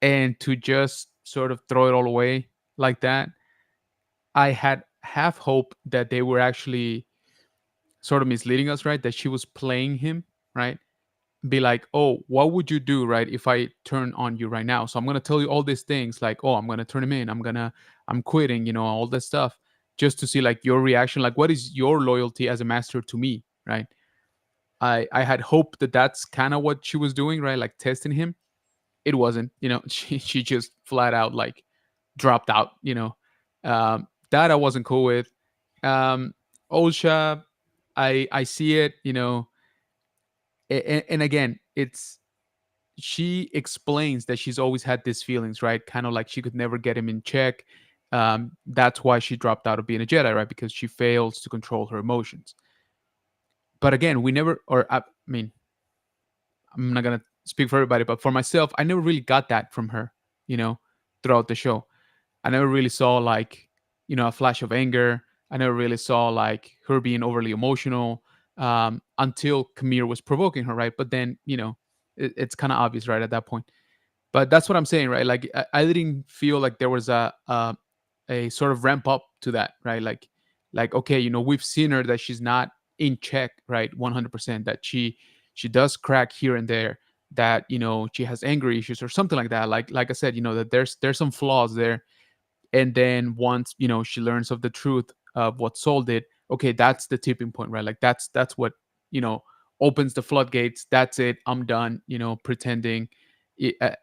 and to just sort of throw it all away like that, I had half hope that they were actually sort of misleading us, right? That she was playing him, right? Be like, "Oh, what would you do, right, if I turn on you right now? So I'm gonna tell you all these things, like, oh, I'm gonna turn him in, I'm quitting, all this stuff, just to see like your reaction, like what is your loyalty as a master to me, right?" I had hoped that that's kind of what she was doing, right? Like testing him. It wasn't, she just flat out like dropped out, that I wasn't cool with. Um, Olsha, I see it, And again, it's she explains that she's always had these feelings, right? Kind of like she could never get him in check. That's why she dropped out of being a Jedi, right? Because she fails to control her emotions. But again, we never, or I mean, I'm not gonna speak for everybody, but for myself, I never really got that from her, you know, throughout the show. I never really saw like, a flash of anger. I never really saw like her being overly emotional until Kamir was provoking her, right? But then, it's kind of obvious, right, at that point. But that's what I'm saying, right? Like I didn't feel like there was a sort of ramp up to that, right? Like okay, we've seen her that she's not in check, right? 100%, that she does crack here and there, that she has anger issues or something like that. Like I said, that there's some flaws there. And then once she learns of the truth of what Soul did, okay, that's the tipping point, right? Like that's what you know opens the floodgates. That's it, I'm done pretending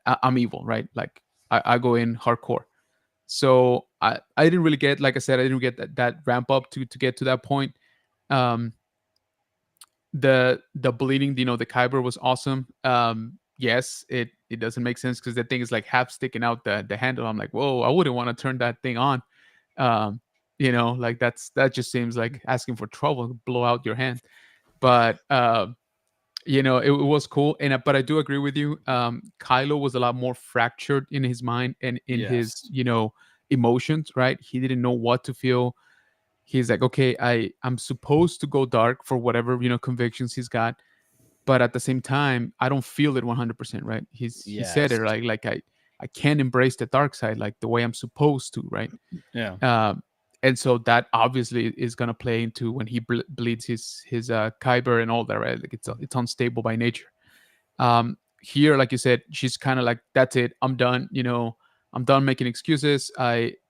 I'm evil, right? Like I go in hardcore. So I didn't really get, like I said, I didn't get that ramp up to get to that point. um the bleeding, the kyber was awesome. Yes, it doesn't make sense because the thing is like half sticking out the handle. I'm like, whoa, I wouldn't want to turn that thing on. um like that just seems like asking for trouble, blow out your hand. But it was cool. And but I do agree with you. Kylo was a lot more fractured in his mind and in his Yes. emotions, right? He didn't know what to feel. He's like, okay, I'm supposed to go dark for whatever convictions he's got, but at the same time I don't feel it 100%, right? He said Yes. it like I can't embrace the dark side like the way I'm supposed to, right? Yeah. And so that obviously is going to play into when he bleeds his kyber and all that, right? Like it's unstable by nature. Here, like you said, she's kind of like, that's it, I'm done. I'm done making excuses.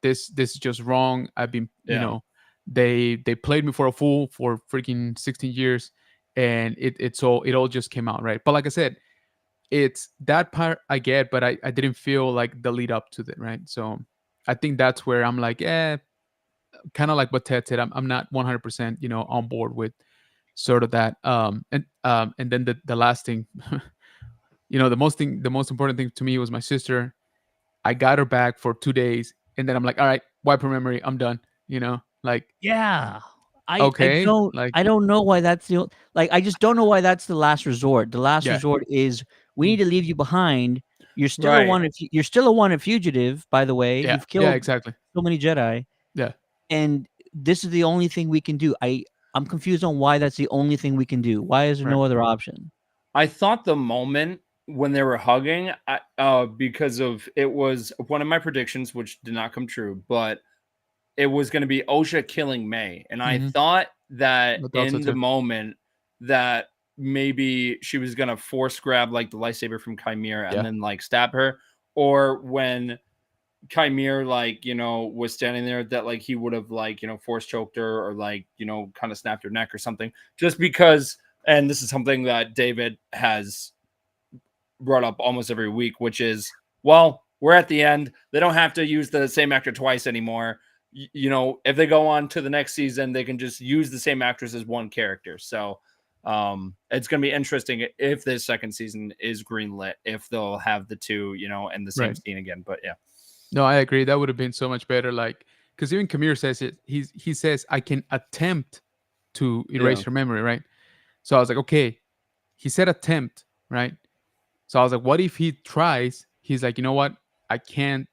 This is just wrong. I've been, Yeah. they played me for a fool for freaking 16 years, and it all just came out, right? But like I said, it's that part I get, but I didn't feel like the lead up to it, right? So I think that's where I'm like, kind of like what Ted said. I'm not 100% on board with sort of that. And then the last thing, the most important thing to me was my sister. I got her back for 2 days, and then I'm like, all right, wipe her memory, I'm done. Like, Yeah. I okay, don't like, I don't know why that's like, I just don't know why that's the last resort. The last yeah, resort is, we need to leave you behind. You're still a Right. wanted you're still a wanted fugitive, by the way. yeah, You've yeah, killed exactly, so many Jedi, yeah, and this is the only thing we can do. I'm confused on why that's the only thing we can do. Why is there right, no other option? I thought the moment when they were hugging, because of it was one of my predictions, which did not come true, but it was going to be Osha killing May, and I mm-hmm. thought that I thought so in the too. moment that maybe she was going to force grab like the lightsaber from Chimera and Yeah, then like stab her, or when Chimera was standing there, that like he would have like force choked her or like kind of snapped her neck or something, just because. And this is something that David has brought up almost every week, which is, well, we're at the end. They don't have to use the same actor twice anymore. If they go on to the next season, they can just use the same actress as one character. So it's going to be interesting if this second season is greenlit, if they'll have the two, in the same right. scene again. But yeah. No, I agree. That would have been so much better. Like, because even Kamir says it. He says, I can attempt to erase Yeah. her memory, right? So I was like, okay. He said attempt, right? So I was like, what if he tries? He's like, you know what? I can't.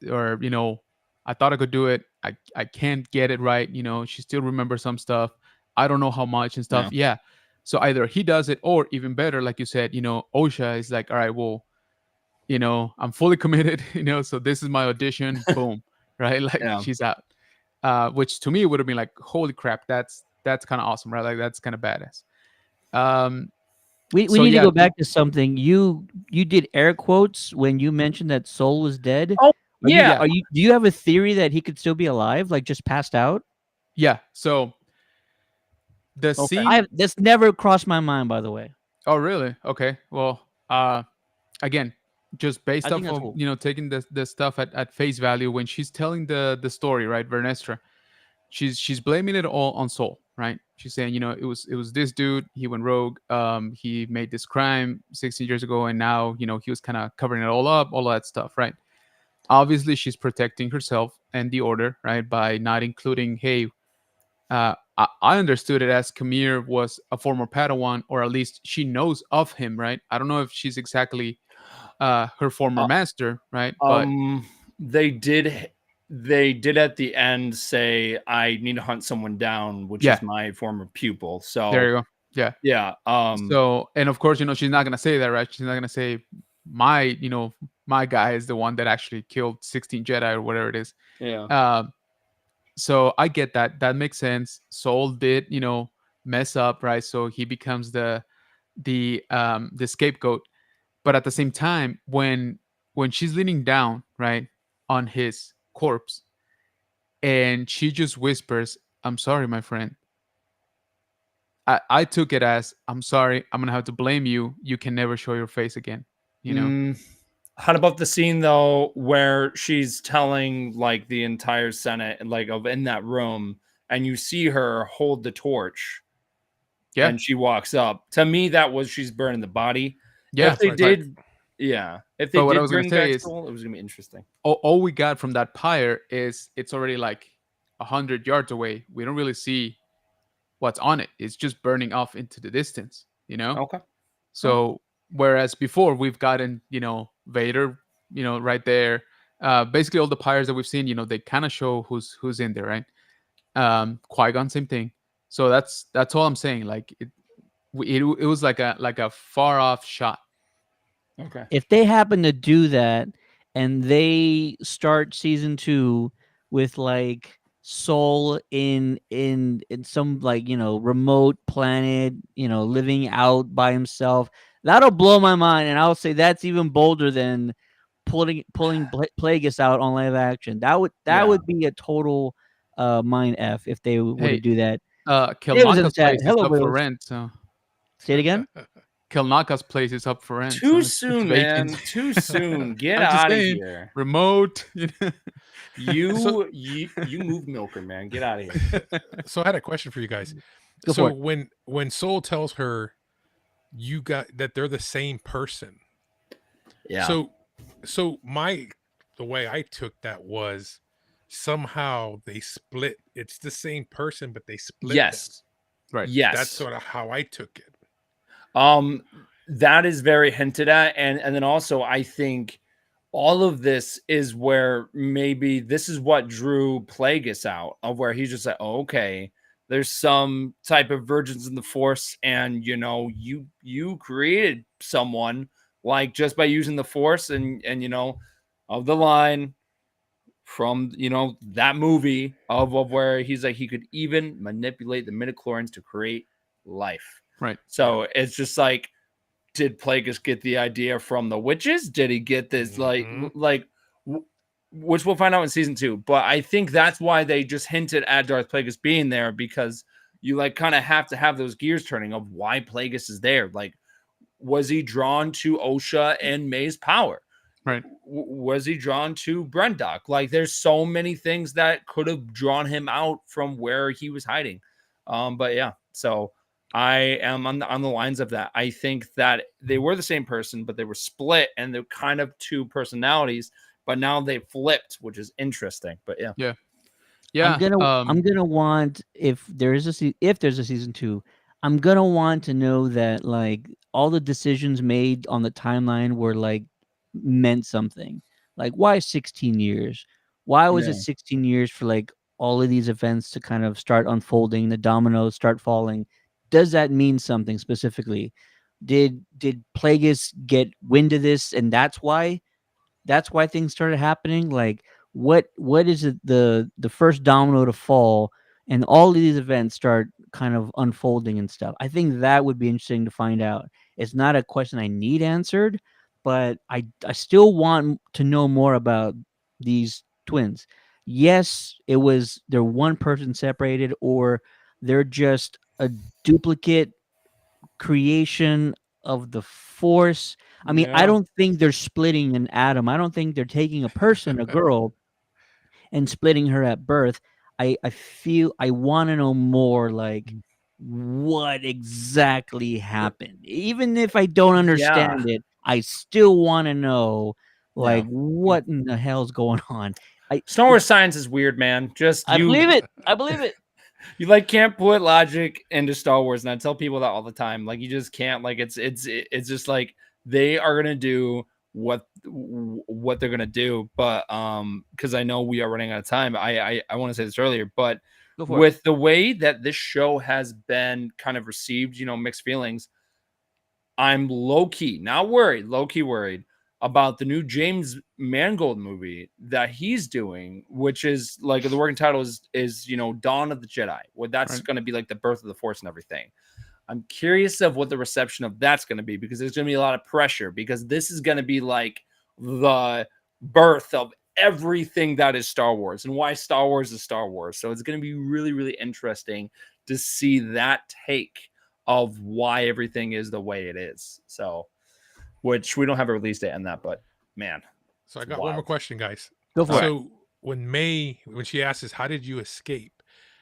Or I thought I could do it. I can't get it right. She still remembers some stuff. I don't know how much and stuff. Yeah. Yeah. So either he does it, or even better, like you said, Osha is like, all right, well, I'm fully committed. So this is my audition. Boom, right? Like, Yeah. she's out. Which to me would have been like, holy crap, that's kind of awesome, right? Like, that's kind of badass. Um, We so need to yeah, go back to something. You did air quotes when you mentioned that Soul was dead. Oh, Are you yeah. yeah, are you do you have a theory that he could still be alive, like just passed out? yeah. So the Okay. scene. That's never crossed my mind, by the way. Oh, really? Okay. Well, again, just I based think off that's of cool. taking the stuff at face value, when she's telling the story, right, Vernestra, she's blaming it all on Soul, right? She's saying, it was this dude. He went rogue. He made this crime 16 years ago, and now he was kind of covering it all up, all that stuff, right? Obviously, she's protecting herself and the order, right, by not including, hey, I understood it as Kamir was a former Padawan, or at least she knows of him, right? I don't know if she's exactly her former Uh, master, right? But they did at the end say, I need to hunt someone down, which yeah, is my former pupil. there So you go. Yeah. yeah, So, and of course, she's not gonna say that, right? She's not gonna say my guy is the one that actually killed 16 Jedi or whatever it is. yeah. So I get that. That makes sense. Soul did, mess up, right? So he becomes the scapegoat. But at the same time, when she's leaning down, right, on his corpse, and she just whispers, "I'm sorry, my friend." I took it as, "I'm sorry, I'm gonna have to blame you. You can never show your face again." You know? Mm, how about the scene though where she's telling like the entire Senate and like of in that room, and you see her hold the torch Yeah, and she walks up? To me, that was she's burning the body. yeah. If they Right. did, yeah, if they But what I did was gonna bring say back is, Soul, it was gonna be interesting. all we got from that pyre is it's already like 100 yards away. We don't really see what's on it. It's just burning off into the distance. Okay. So whereas before we've gotten, Vader, right there. Basically all the pyres that we've seen, they kind of show who's in there, right? Qui-Gon, same thing. So that's all I'm saying. Like it was like a far off shot. Okay. If they happen to do that and they start season 2 with like Soul in some like remote planet, living out by himself, that'll blow my mind, and I'll say that's even bolder than pulling Plagueis out on live action. That Yeah. would be a total mind f if they were to Hey, do that. It was in the Kelnaka's chat. place is Hello, up for Willis. rent. So Say it again. Kelnaka's place is up for rent. So Too it's soon, man. vacant. Too soon. Get I'm just out of saying, here. remote. So- You move Milker, man. Get out of here. So I had a question for you guys. Go So for it. when Soul tells her you got that they're the same person. Yeah. So the way I took that was somehow they split. It's the same person, but they split them. Yes. Right. Yes. That's sort of how I took it. That is very hinted at, and then also I think all of this is where maybe this is what drew Plagueis out, of where he's just like, oh, okay, there's some type of virgins in the Force, and you created someone like just by using the Force, and of the line from that movie of where he's like he could even manipulate the midichlorians to create life. Right. So it's just like, did Plagueis get the idea from the witches? Did he get this Mhm. which we'll find out in season 2? But I think that's why they just hinted at Darth Plagueis being there, because you like kind of have to have those gears turning of why Plagueis is there. Like, was he drawn to Osha and May's power? Right. Was he drawn to Brendock? Like, there's so many things that could have drawn him out from where he was hiding. But yeah, so I am on the lines of that. I think that they were the same person, but they were split, and they're kind of two personalities. But now they flipped, which is interesting. But yeah, Yeah. I'm gonna want, if there's a season 2, I'm gonna want to know that like all the decisions made on the timeline were like meant something. Like, why 16 years? Why was it Yeah. 16 years for like all of these events to kind of start unfolding, the dominoes start falling? Does that mean something specifically? Did Plagueis get wind of this, and that's why things started happening? Like, what is it, the first domino to fall and all of these events start kind of unfolding and stuff? I think that would be interesting to find out. It's not a question I need answered, but I still want to know more about these twins. Yes, they're one person separated, or they're just a duplicate creation of the Force. I mean, I yeah, don't think they're splitting an atom. I don't think they're taking a person, a girl, and splitting her at birth. I feel I want to know more, like Mm. what exactly happened. Even if I don't Yeah, understand it, I still want to know, yeah. like, what in the hell's going on. I Star Wars science is weird, man. Just I believe it. I believe it. you like can't put logic into Star Wars, and I tell people that all the time. Like you just can't. Like it's just like they are gonna do what they're gonna do. But because I know we are running out of time, I want to say this earlier, but Go for it. with the way that this show has been kind of received, mixed feelings. I'm low key, not worried, low key worried about the new James Mangold movie that he's doing, which is like the working title is Dawn of the Jedi. Well, that's Right. going to be like the birth of the Force and everything. I'm curious of what the reception of that's going to be because there's going to be a lot of pressure because this is going to be like the birth of everything that is Star Wars and why Star Wars is Star Wars. So it's going to be really, really interesting to see that take of why everything is the way it is. So, which we don't have a release date on that, but man, So I it's got one more wild. question, guys. Go for Okay. it. So when she asks us, "How did you escape?"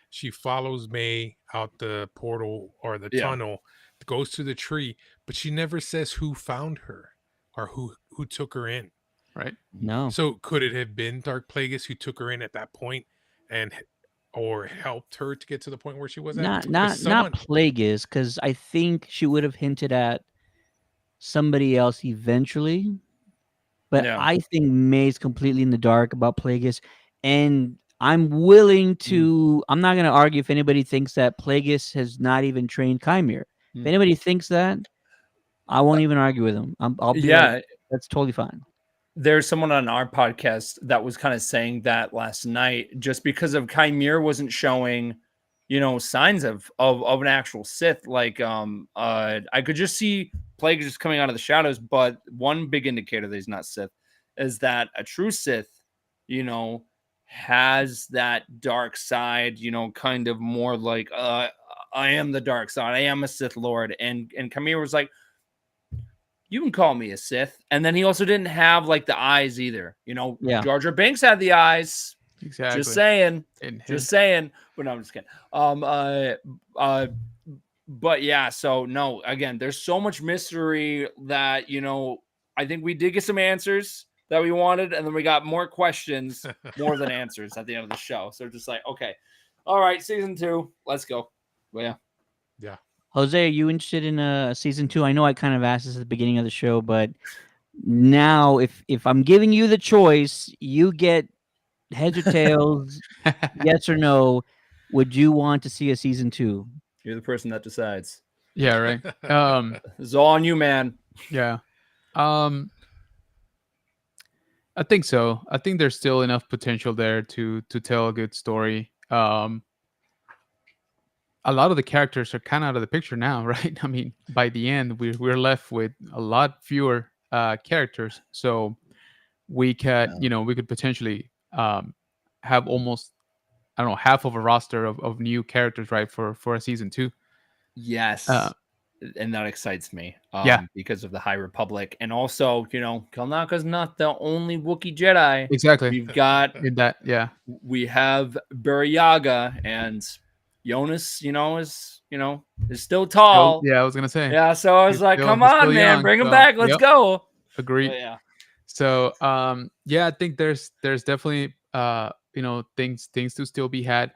She follows May out the portal or the Yeah. tunnel, goes to the tree, but she never says who found her or who took her in. Right. No. So could it have been Dark Plagueis who took her in at that point and or helped her to get to the point where she was at? Not Because not not someone, Plagueis, because I think she would have hinted at somebody else eventually. But Yeah. I think May's completely in the dark about Plagueis, and I'm willing Mm. to. I'm not going to argue if anybody thinks that Plagueis has not even trained Chimera. If Mm. anybody thinks that, I won't even argue with them. I'll be like, Yeah. that's totally fine. There's someone on our podcast that was kind of saying that last night just because of Chimera wasn't showing signs of an actual Sith. Like I could just see Plague just coming out of the shadows, but one big indicator that he's not Sith is that a true Sith you know has that dark side, kind of more like I am the dark side, I am a Sith Lord. And Chimera was like, you can call me a Sith. And then he also didn't have like the eyes either. Yeah. Jar Jar Binks had the eyes. Just Exactly. saying. And Just saying. But no, I'm just kidding. Uh, but yeah, so no, again, there's so much mystery that, I think we did get some answers that we wanted, and then we got more questions, more than answers at the end of the show. So just like, okay, all right, season 2, let's go. Well, yeah. yeah. Jose, are you interested in season 2? I know I kind of asked this at the beginning of the show, but now if I'm giving you the choice, you get heads or tails, yes or no. Would you want to see a season 2? You're the person that decides. yeah. Right. This is all on you, man. Yeah. Um. I think so. I think there's still enough potential there to tell a good story. A lot of the characters are kind of out of the picture now, right? I mean, by the end, we're left with a lot fewer characters. So we could, we could potentially have almost, I don't know, half of a roster of new characters, right, for a season 2. Uh, Yes. And that excites me yeah, because of the High Republic. And also, Kalnaka's not the only Wookiee Jedi. exactly. We've got, In that, yeah, we have Buryaga, and Jonas, is still tall. yeah. I was gonna say Yeah. So I was like, come he's still on, man, young. bring him So, back. Let's yep, go. agreed. But yeah. So yeah, I think there's definitely things to still be had.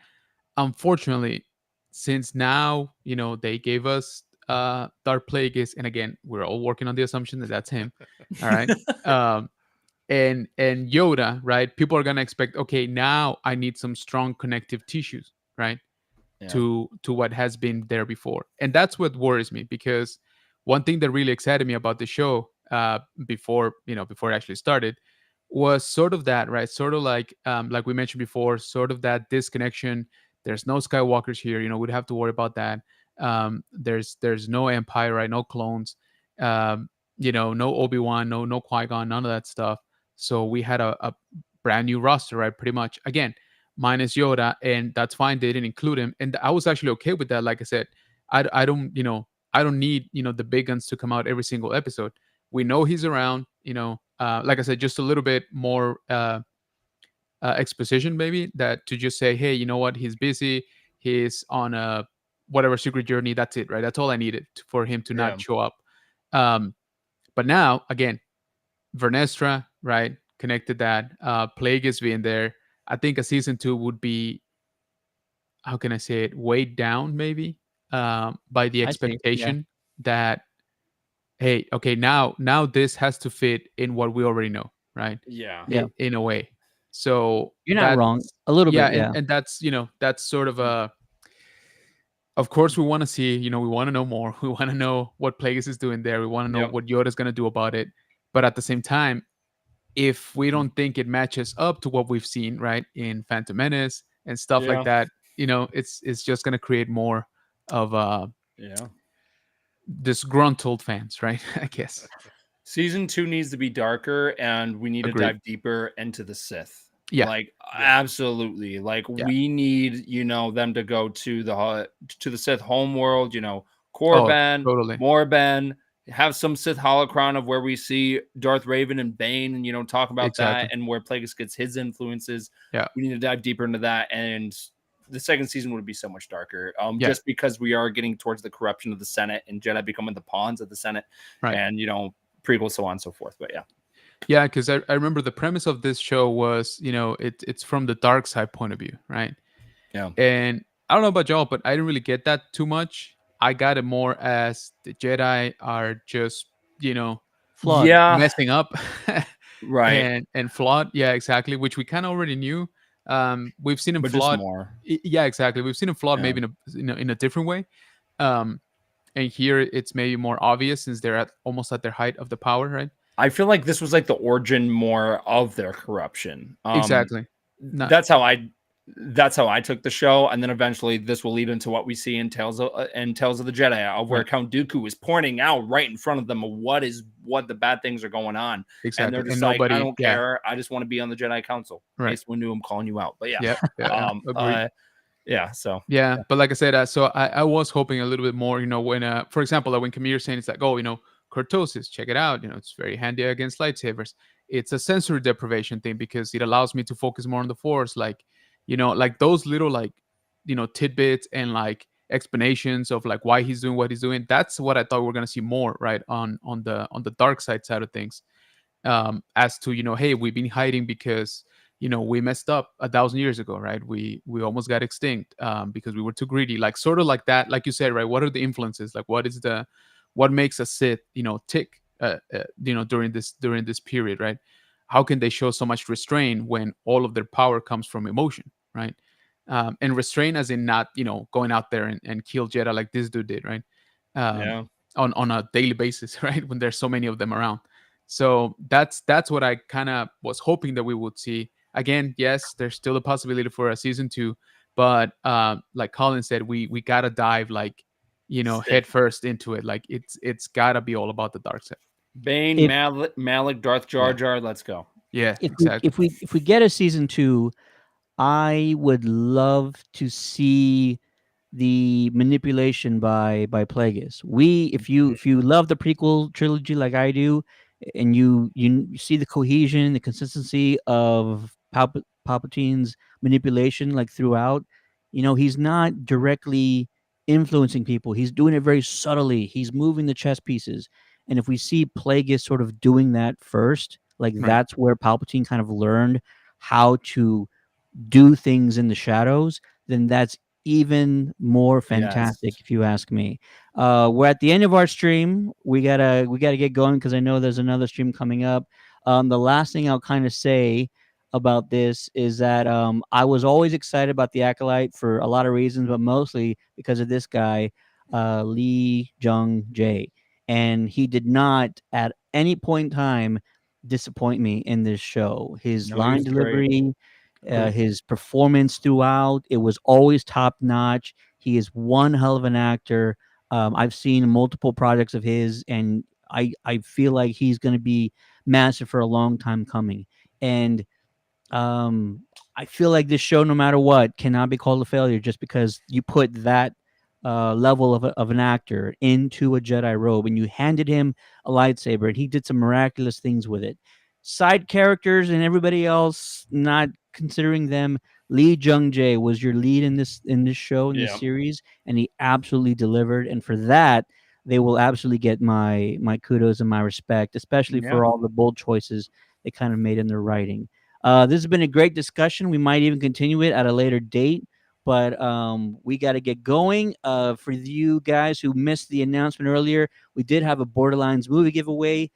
Unfortunately, since now they gave us Dark Plagueis, and again we're all working on the assumption that that's him. All right. um and Yoda, right? People are gonna expect, okay, now I need some strong connective tissues, right? Yeah. To what has been there before. And that's what worries me, because one thing that really excited me about the show before it actually started was sort of that, right? Sort of like we mentioned before, sort of that disconnection. There's no Skywalkers here, we'd have to worry about that. There's no Empire, right? No clones. No Obi-Wan, no Qui-Gon, none of that stuff. So we had a brand new roster, right? Pretty much. Again, minus Yoda, and that's fine. They didn't include him, and I was actually okay with that. Like I said, I don't I don't need the big guns to come out every single episode. We know he's around. Like I said, just a little bit more exposition, maybe, that to just say, hey, you know what, he's busy, he's on a whatever secret journey. That's it, right? That's all I needed for him to Yeah. not show up. Um, but now again, Vernestra, right? Connected that. Plague is being there. I think a season 2 would be, how can I say it, weighed down maybe by the I see. Yeah. expectation that, hey, okay, now this has to fit in what we already know, right? Yeah. Yeah. In a way. So You're not that's, wrong. A little yeah, bit. Yeah. and that's, that's sort of a, of course we want to see, we want to know more. We want to know what Plagueis is doing there. We want to know Yep. what Yoda's going to do about it. But at the same time, if we don't think it matches up to what we've seen, right, in Phantom Menace and stuff like Yeah. that, it's just going to create more of Yeah. disgruntled fans, right? I guess. Season 2 needs to be darker, and we need to Agreed. dive deeper into the Sith. Yeah. Like Yeah. absolutely. Like Yeah. we need, them to go to the Sith homeworld, Oh, Korriban, totally. Morben, have some Sith holocron of where we see Darth Raven and Bane, and talk about Exactly. that and where Plagueis gets his influences. Yeah. We need to dive deeper into that, and the second season would be so much darker. Yeah. Just because we are getting towards the corruption of the Senate and Jedi becoming the pawns of the Senate, Right. and prequels, so on and so forth. But yeah. Yeah, because I remember the premise of this show was, it's from the dark side point of view, right? Yeah. And I don't know about y'all, but I didn't really get that too much. I got it more as the Jedi are just, Flawed. Yeah. messing up Right. and flawed. Yeah, exactly. Which we kind of already knew. We've seen him But just flawed. more. Yeah, exactly. We've seen him flawed Yeah. maybe in a different way. And here it's maybe more obvious since they're almost at their height of the power, right? I feel like this was like the origin more of their corruption. Exactly. Not, That's how I took the show, and then eventually this will lead into what we see in Tales of the Jedi, of where Right. Count Dooku is pointing out right in front of them of what the bad things are going on, exactly. and they're just And like, nobody, I don't yeah. care, I just want to be on the Jedi Council. Right. Mace Windu, I'm calling you out, but yeah, Yep. Yeah. Agreed. yeah. So Yeah, but like I said, so I was hoping a little bit more, when, for example, like when Kamir saying it's like, oh, kurtosis, check it out, it's very handy against lightsabers. It's a sensory deprivation thing because it allows me to focus more on the Force, like, like those little like, tidbits and like explanations of like why he's doing what he's doing. That's what I thought we were gonna see more, right, on the dark side of things. As to, hey, we've been hiding because we messed up 1,000 years ago, right? We almost got extinct because we were too greedy, like sort of like that, like you said, right? What are the influences, like what makes a Sith tick during this period, right? How can they show so much restraint when all of their power comes from emotion, right? And restraint as in not going out there and kill Jedi like this dude did, right? yeah. On a daily basis, right? When there's so many of them around. So that's what I kind of was hoping that we would see. Again, yes, there's still a possibility for a season 2, but like Colin said, we gotta dive like head first into it. Like it's gotta be all about the dark side. Bane, If Malik, Darth Jar Jar, let's go. Yeah, if exactly. we get a season 2, I would love to see the manipulation by Plagueis. If you love the prequel trilogy like I do, and you see the cohesion, the consistency of Palpatine's manipulation like throughout, he's not directly influencing people. He's doing it very subtly. He's moving the chess pieces. And if we see Plagueis sort of doing that first, like Right. that's where Palpatine kind of learned how to do things in the shadows, then that's even more fantastic, Yes. if you ask me. We're at the end of our stream. We gotta get going because I know there's another stream coming up. The last thing I'll kind of say about this is that I was always excited about the Acolyte for a lot of reasons, but mostly because of this guy, Lee Jung Jae, and he did not at any point in time disappoint me in this show. His No, he line was great. delivery, Agreed. his performance throughout, it was always top notch. He is one hell of an actor. I've seen multiple projects of his, and I feel like he's going to be massive for a long time coming. And I feel like this show, no matter what, cannot be called a failure just because you put that level of an actor into a Jedi robe and you handed him a lightsaber and he did some miraculous things with it. Side characters and everybody else not considering them. Lee Jung Jae was your lead in this show in this Yeah. series, and he absolutely delivered. And for that, they will absolutely get my kudos and my respect, especially Yeah. for all the bold choices they kind of made in their writing. This has been a great discussion. We might even continue it at a later date, but we got to get going. For you guys who missed the announcement earlier, we did have a Borderlands movie giveaway.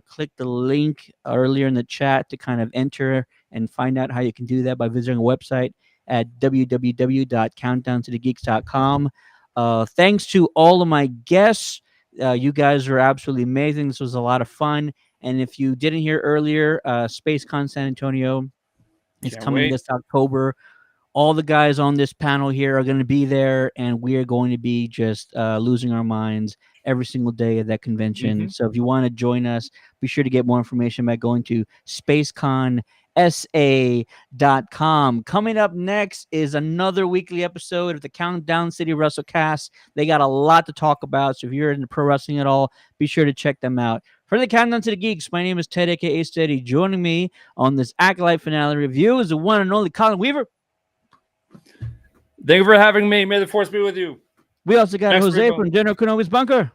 Click the link earlier in the chat to kind of enter and find out how you can do that by visiting a website at www.countdowntothegeeks.com. Thanks to all of my guests. You guys are absolutely amazing. This was a lot of fun. And if you didn't hear earlier, SpaceCon San Antonio is Can't coming wait. this October. All the guys on this panel here are going to be there, and we are going to be just losing our minds every single day at that convention. Mhm. So if you want to join us, be sure to get more information by going to spaceconsa.com. Coming up next is another weekly episode of the Countdown City WrestleCast. They got a lot to talk about, so if you're into pro wrestling at all, be sure to check them out. For the Countdown to the Geeks, my name is Ted, aka Steady. Joining me on this Acolyte finale review is the one and only Colin Weaver. Thank you for having me. May the force be with you. We also got Thanks, Jose Rico. from General Kenobi's Bunker.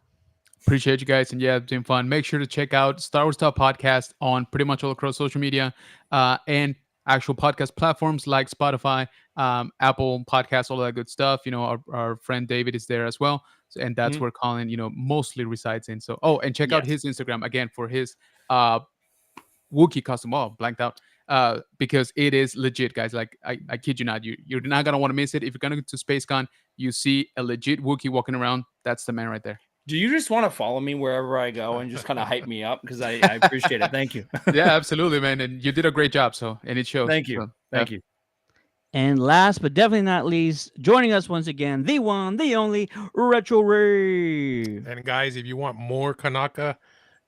Appreciate you guys, and yeah, it's been fun. Make sure to check out Star Wars Talk Podcast on pretty much all across social media and actual podcast platforms like Spotify, Apple Podcasts, all that good stuff. You know, our friend David is there as well, and that's where Colin, mostly resides in. So, and check out his Instagram again for his Wookiee costume. Oh, blanked out. Because it is legit, guys. Like I kid you not, you're not gonna want to miss it. If you're gonna go to SpaceCon, you see a legit Wookiee walking around. That's the man right there. Do you just want to follow me wherever I go and just kind of hype me up? Because I appreciate it. Thank you. Yeah, absolutely, man. And you did a great job. So, and it shows. Thank you. So, Thank you. And last but definitely not least, joining us once again, the one, the only Retro Ray. And guys, if you want more Kanaka,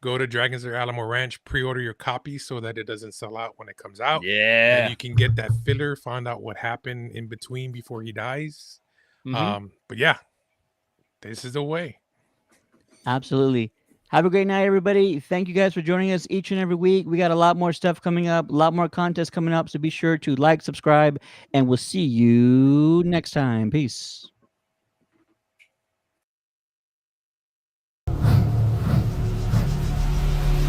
go to Dragons of Alamo Ranch, pre-order your copy so that it doesn't sell out when it comes out. Yeah. And you can get that filler, find out what happened in between before he dies. But yeah, this is the way. Absolutely. Have a great night, everybody. Thank you guys for joining us each and every week. We got a lot more stuff coming up, a lot more contests coming up. So be sure to like, subscribe, and we'll see you next time. Peace.